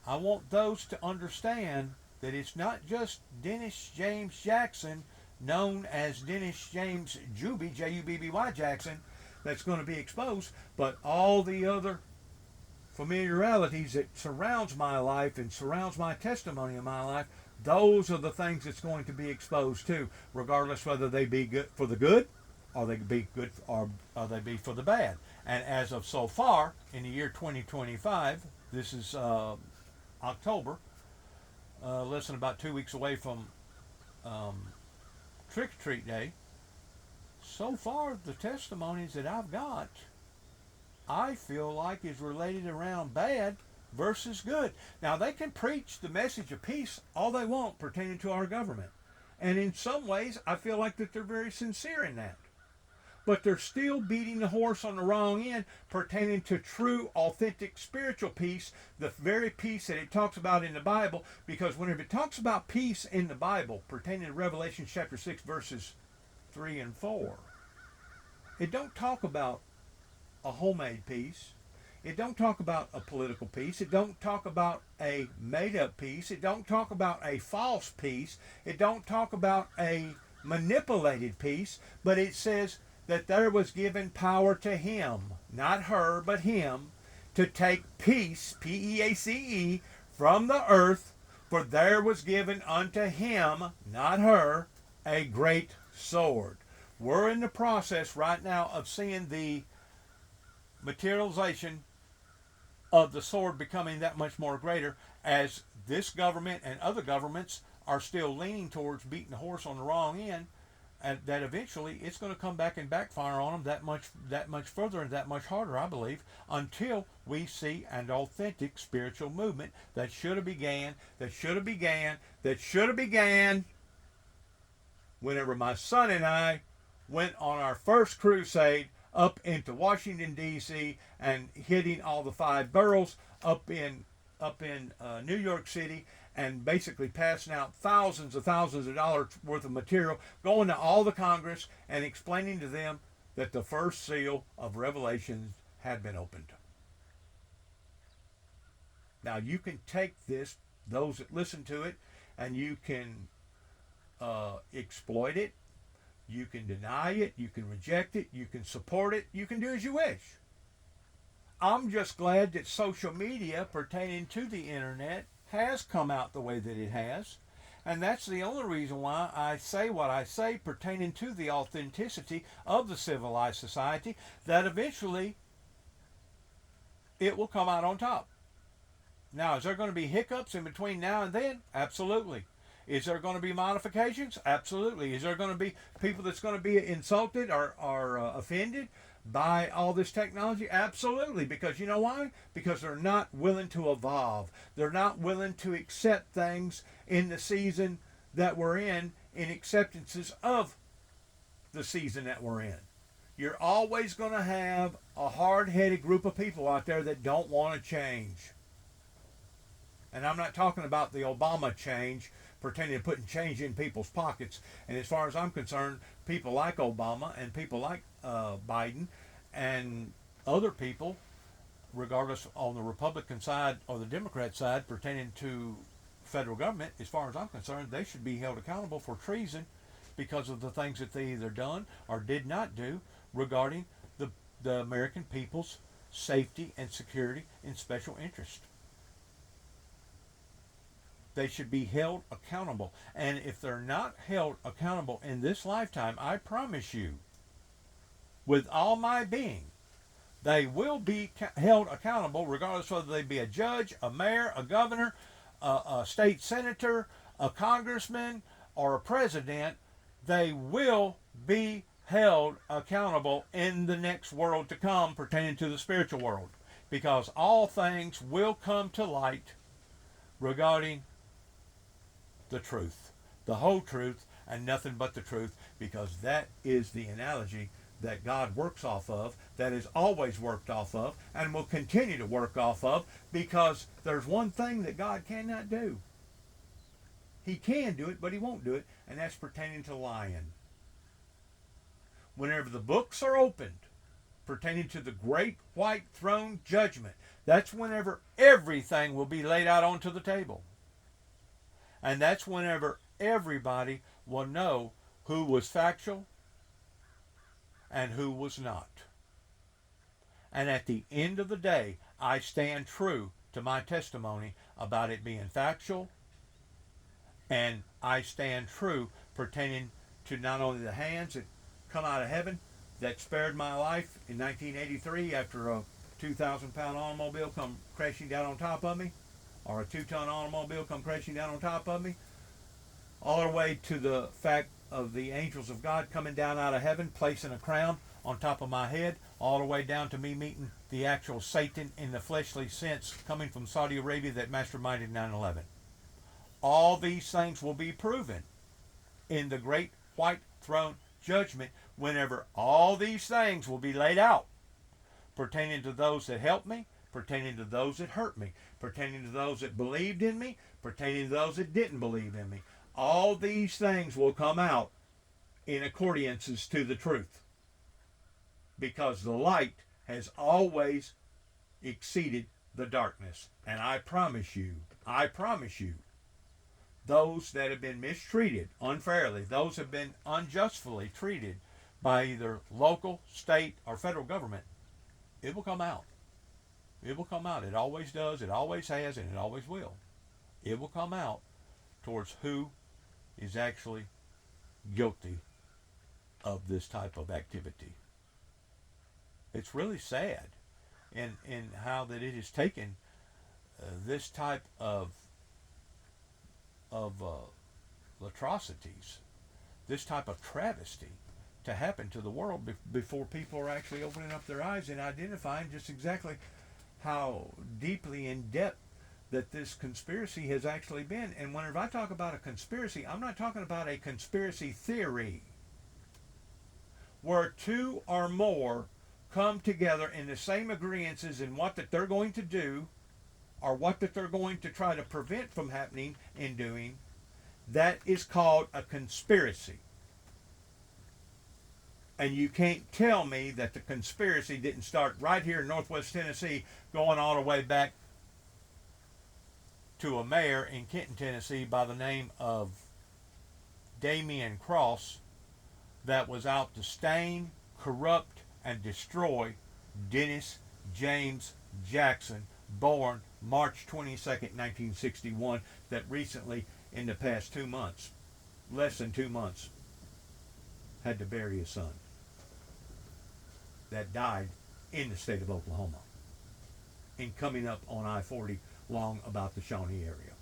I want those to understand that it's not just Dennis James Jackson, known as Dennis James Juby, Jubby Jackson, that's going to be exposed, but all the other familiarities that surrounds my life and surrounds my testimony in my life. Those are the things that's going to be exposed too, regardless whether they be good for the good, or they be good, or they be for the bad. And as of so far in the year 2025, this is October, less than about 2 weeks away from Trick or Treat Day. So far, the testimonies that I've got, I feel like is related around bad versus good. Now, they can preach the message of peace all they want pertaining to our government. And in some ways, I feel like that they're very sincere in that. But they're still beating the horse on the wrong end pertaining to true, authentic spiritual peace, the very peace that it talks about in the Bible. Because whenever it talks about peace in the Bible, pertaining to Revelation chapter 6, verses 3 and 4, it don't talk about a homemade peace. It don't talk about a political peace. It don't talk about a made-up peace. It don't talk about a false peace. It don't talk about a manipulated peace. But it says that there was given power to him, not her, but him, to take peace, Peace, from the earth. For there was given unto him, not her, a great sword. We're in the process right now of seeing the materialization of the sword becoming that much more greater, as this government and other governments are still leaning towards beating the horse on the wrong end, and that eventually it's going to come back and backfire on them that much further and that much harder, I believe, until we see an authentic spiritual movement that should have began whenever my son and I went on our first crusade up into Washington, D.C., and hitting all the 5 boroughs up in New York City, and basically passing out thousands of dollars worth of material, going to all the Congress and explaining to them that the first seal of Revelation had been opened. Now you can take this, those that listen to it, and you can exploit it. You can deny it, you can reject it, you can support it, you can do as you wish. I'm just glad that social media pertaining to the internet has come out the way that it has. And that's the only reason why I say what I say pertaining to the authenticity of the civilized society, that eventually it will come out on top. Now, is there going to be hiccups in between now and then? Absolutely. Is there going to be modifications? Absolutely. Is there going to be people that's going to be insulted or offended by all this technology? Absolutely. Because you know why? Because they're not willing to evolve. They're not willing to accept things in the season that we're in acceptances of the season that we're in. You're always going to have a hard-headed group of people out there that don't want to change. And I'm not talking about the Obama change, pretending to put change in people's pockets. And as far as I'm concerned, people like Obama and people like Biden and other people, regardless on the Republican side or the Democrat side, pertaining to federal government, as far as I'm concerned, they should be held accountable for treason because of the things that they either done or did not do regarding the American people's safety and security and special interest. They should be held accountable. And if they're not held accountable in this lifetime, I promise you, with all my being, they will be held accountable regardless whether they be a judge, a mayor, a governor, a state senator, a congressman, or a president. They will be held accountable in the next world to come pertaining to the spiritual world, because all things will come to light regarding the truth, the whole truth, and nothing but the truth, because that is the analogy that God works off of, that is always worked off of, and will continue to work off of, because there's one thing that God cannot do. He can do it, but he won't do it, and that's pertaining to lying. Whenever the books are opened pertaining to the great white throne judgment, that's whenever everything will be laid out onto the table. And that's whenever everybody will know who was factual and who was not. And at the end of the day, I stand true to my testimony about it being factual, and I stand true pertaining to not only the hands that come out of heaven that spared my life in 1983 after a 2,000-pound automobile come crashing down on top of me, or a 2-ton automobile come crashing down on top of me, all the way to the fact of the angels of God coming down out of heaven, placing a crown on top of my head, all the way down to me meeting the actual Satan in the fleshly sense coming from Saudi Arabia that masterminded 9/11. All these things will be proven in the great white throne judgment, whenever all these things will be laid out, pertaining to those that helped me, pertaining to those that hurt me, pertaining to those that believed in me, pertaining to those that didn't believe in me. All these things will come out in accordance to the truth, because the light has always exceeded the darkness. And I promise you, those that have been mistreated unfairly, those have been unjustly treated by either local, state, or federal government, it will come out. It will come out. It always does, it always has, and it always will. It will come out towards who is actually guilty of this type of activity. It's really sad in how that it has taken this type of atrocities, this type of travesty to happen to the world before people are actually opening up their eyes and identifying just exactly how deeply in depth that this conspiracy has actually been. And whenever I talk about a conspiracy, I'm not talking about a conspiracy theory where two or more come together in the same agreeances in what that they're going to do or what that they're going to try to prevent from happening and doing. That is called a conspiracy. And you can't tell me that the conspiracy didn't start right here in Northwest Tennessee, going all the way back to a mayor in Kenton, Tennessee by the name of Damian Cross, that was out to stain, corrupt, and destroy Dennis James Jackson, born March 22nd, 1961, that recently, in the past 2 months, less than 2 months, had to bury his son that died in the state of Oklahoma and coming up on I-40 long about the Shawnee area.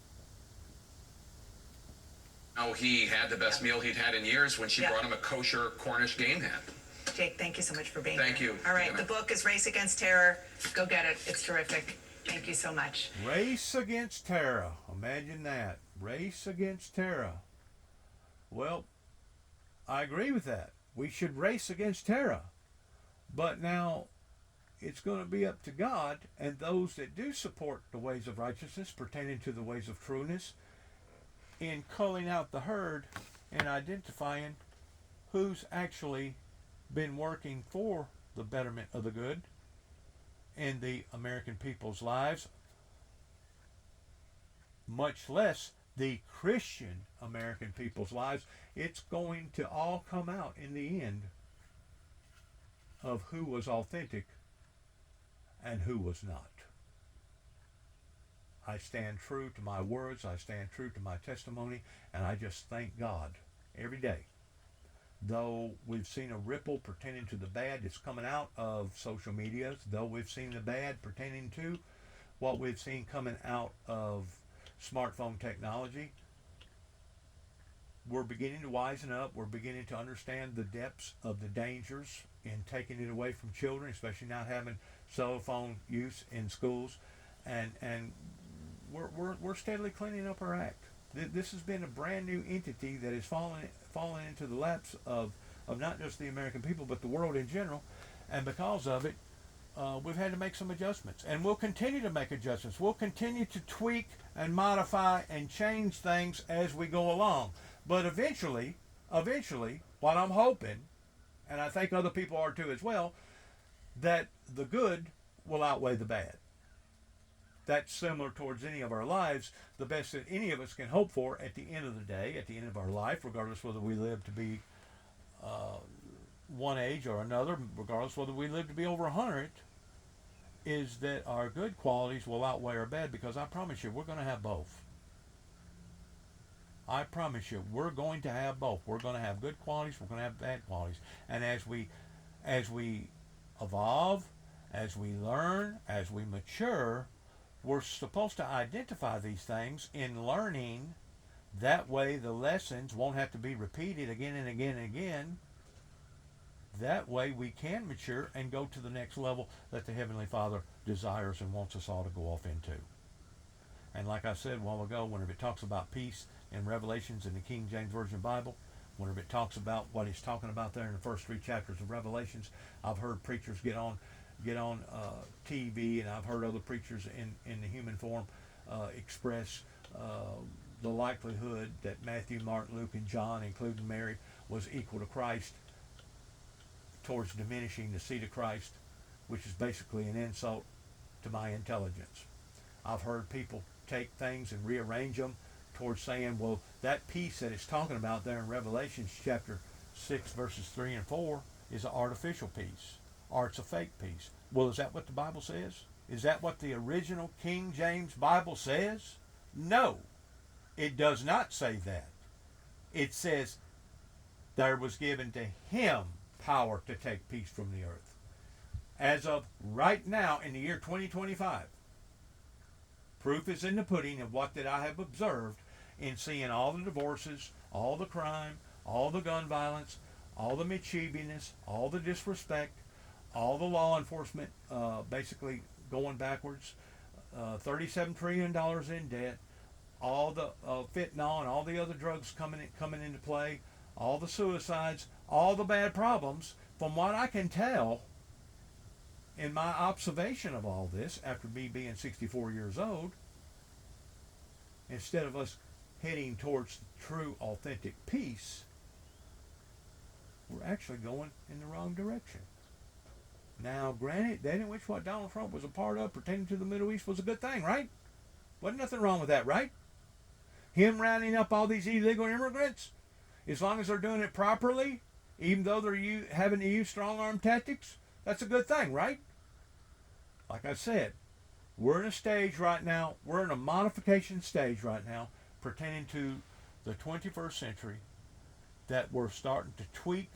Oh, he had the best meal he'd had in years when she brought him a kosher Cornish game hen. Jake, thank you so much for being here. Thank you. All right, the book is Race Against Terror. Go get it. It's terrific. Thank you so much. Race Against Terror. Imagine that. Race Against Terror. Well, I agree with that. We should race against terror. But now it's going to be up to God and those that do support the ways of righteousness pertaining to the ways of trueness in culling out the herd and identifying who's actually been working for the betterment of the good in the American people's lives, much less the Christian American people's lives. It's going to all come out in the end of who was authentic and who was not. I stand true to my words, I stand true to my testimony, and I just thank God every day. Though we've seen a ripple pertaining to the bad that's coming out of social media, though we've seen the bad pertaining to what we've seen coming out of smartphone technology, we're beginning to wisen up. We're beginning to understand the depths of the dangers in taking it away from children, especially not having cell phone use in schools, and we're steadily cleaning up our act. This has been a brand new entity that has fallen into the laps of not just the American people but the world in general, and because of it, we've had to make some adjustments, and we'll continue to make adjustments. We'll continue to tweak and modify and change things as we go along. But eventually, what I'm hoping, and I think other people are too as well, that the good will outweigh the bad. That's similar towards any of our lives. The best that any of us can hope for at the end of the day, at the end of our life, regardless whether we live to be one age or another, regardless whether we live to be over 100, is that our good qualities will outweigh our bad, because I promise you, we're going to have both. I promise you, we're going to have both. We're going to have good qualities, we're going to have bad qualities. And as we evolve, as we learn, as we mature, we're supposed to identify these things in learning. That way the lessons won't have to be repeated again and again and again. That way we can mature and go to the next level that the Heavenly Father desires and wants us all to go off into. And like I said a while ago, whenever it talks about peace in Revelations in the King James Version Bible, whenever it talks about what he's talking about there in the first 3 chapters of Revelations, I've heard preachers get on TV, and I've heard other preachers in the human form express the likelihood that Matthew, Mark, Luke, and John, including Mary, was equal to Christ, towards diminishing the seed of Christ, which is basically an insult to my intelligence. I've heard people take things and rearrange them towards saying, well, that peace that it's talking about there in Revelation chapter 6, verses 3 and 4 is an artificial peace, or it's a fake peace. Well, is that what the Bible says? Is that what the original King James Bible says? No, it does not say that. It says there was given to him power to take peace from the earth. As of right now, in the year 2025, proof is in the pudding of what that I have observed in seeing all the divorces, all the crime, all the gun violence, all the mischievousness, all the disrespect, all the law enforcement basically going backwards, $37 trillion in debt, all the fentanyl and all the other drugs coming into play, all the suicides, all the bad problems. From what I can tell, in my observation of all this, after me being 64 years old, instead of us heading towards true, authentic peace, we're actually going in the wrong direction. Now, granted, that in which what Donald Trump was a part of pertaining to the Middle East was a good thing, right? Wasn't nothing wrong with that, right? Him rounding up all these illegal immigrants, as long as they're doing it properly even though they're having to use strong arm tactics, that's a good thing, right? Like I said, we're in a stage right now, we're in a modification stage right now pertaining to the 21st century that we're starting to tweak,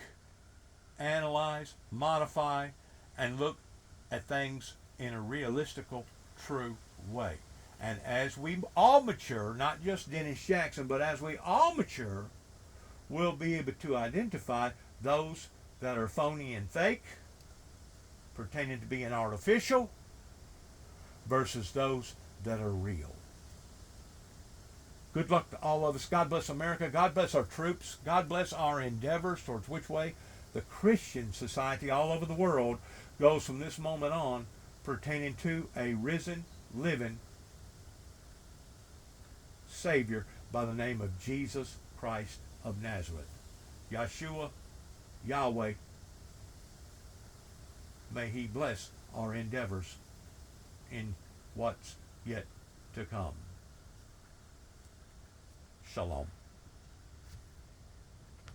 analyze, modify, and look at things in a realistical, true way. And as we all mature, not just Dennis Jackson, but as we all mature, we'll be able to identify those that are phony and fake, pertaining to being artificial, versus those that are real. Good luck to all of us. God bless America. God bless our troops. God bless our endeavors towards which way the Christian society all over the world goes from this moment on, pertaining to a risen, living Savior by the name of Jesus Christ of Nazareth. Yeshua, Yahweh, may He bless our endeavors in what's yet to come. Shalom.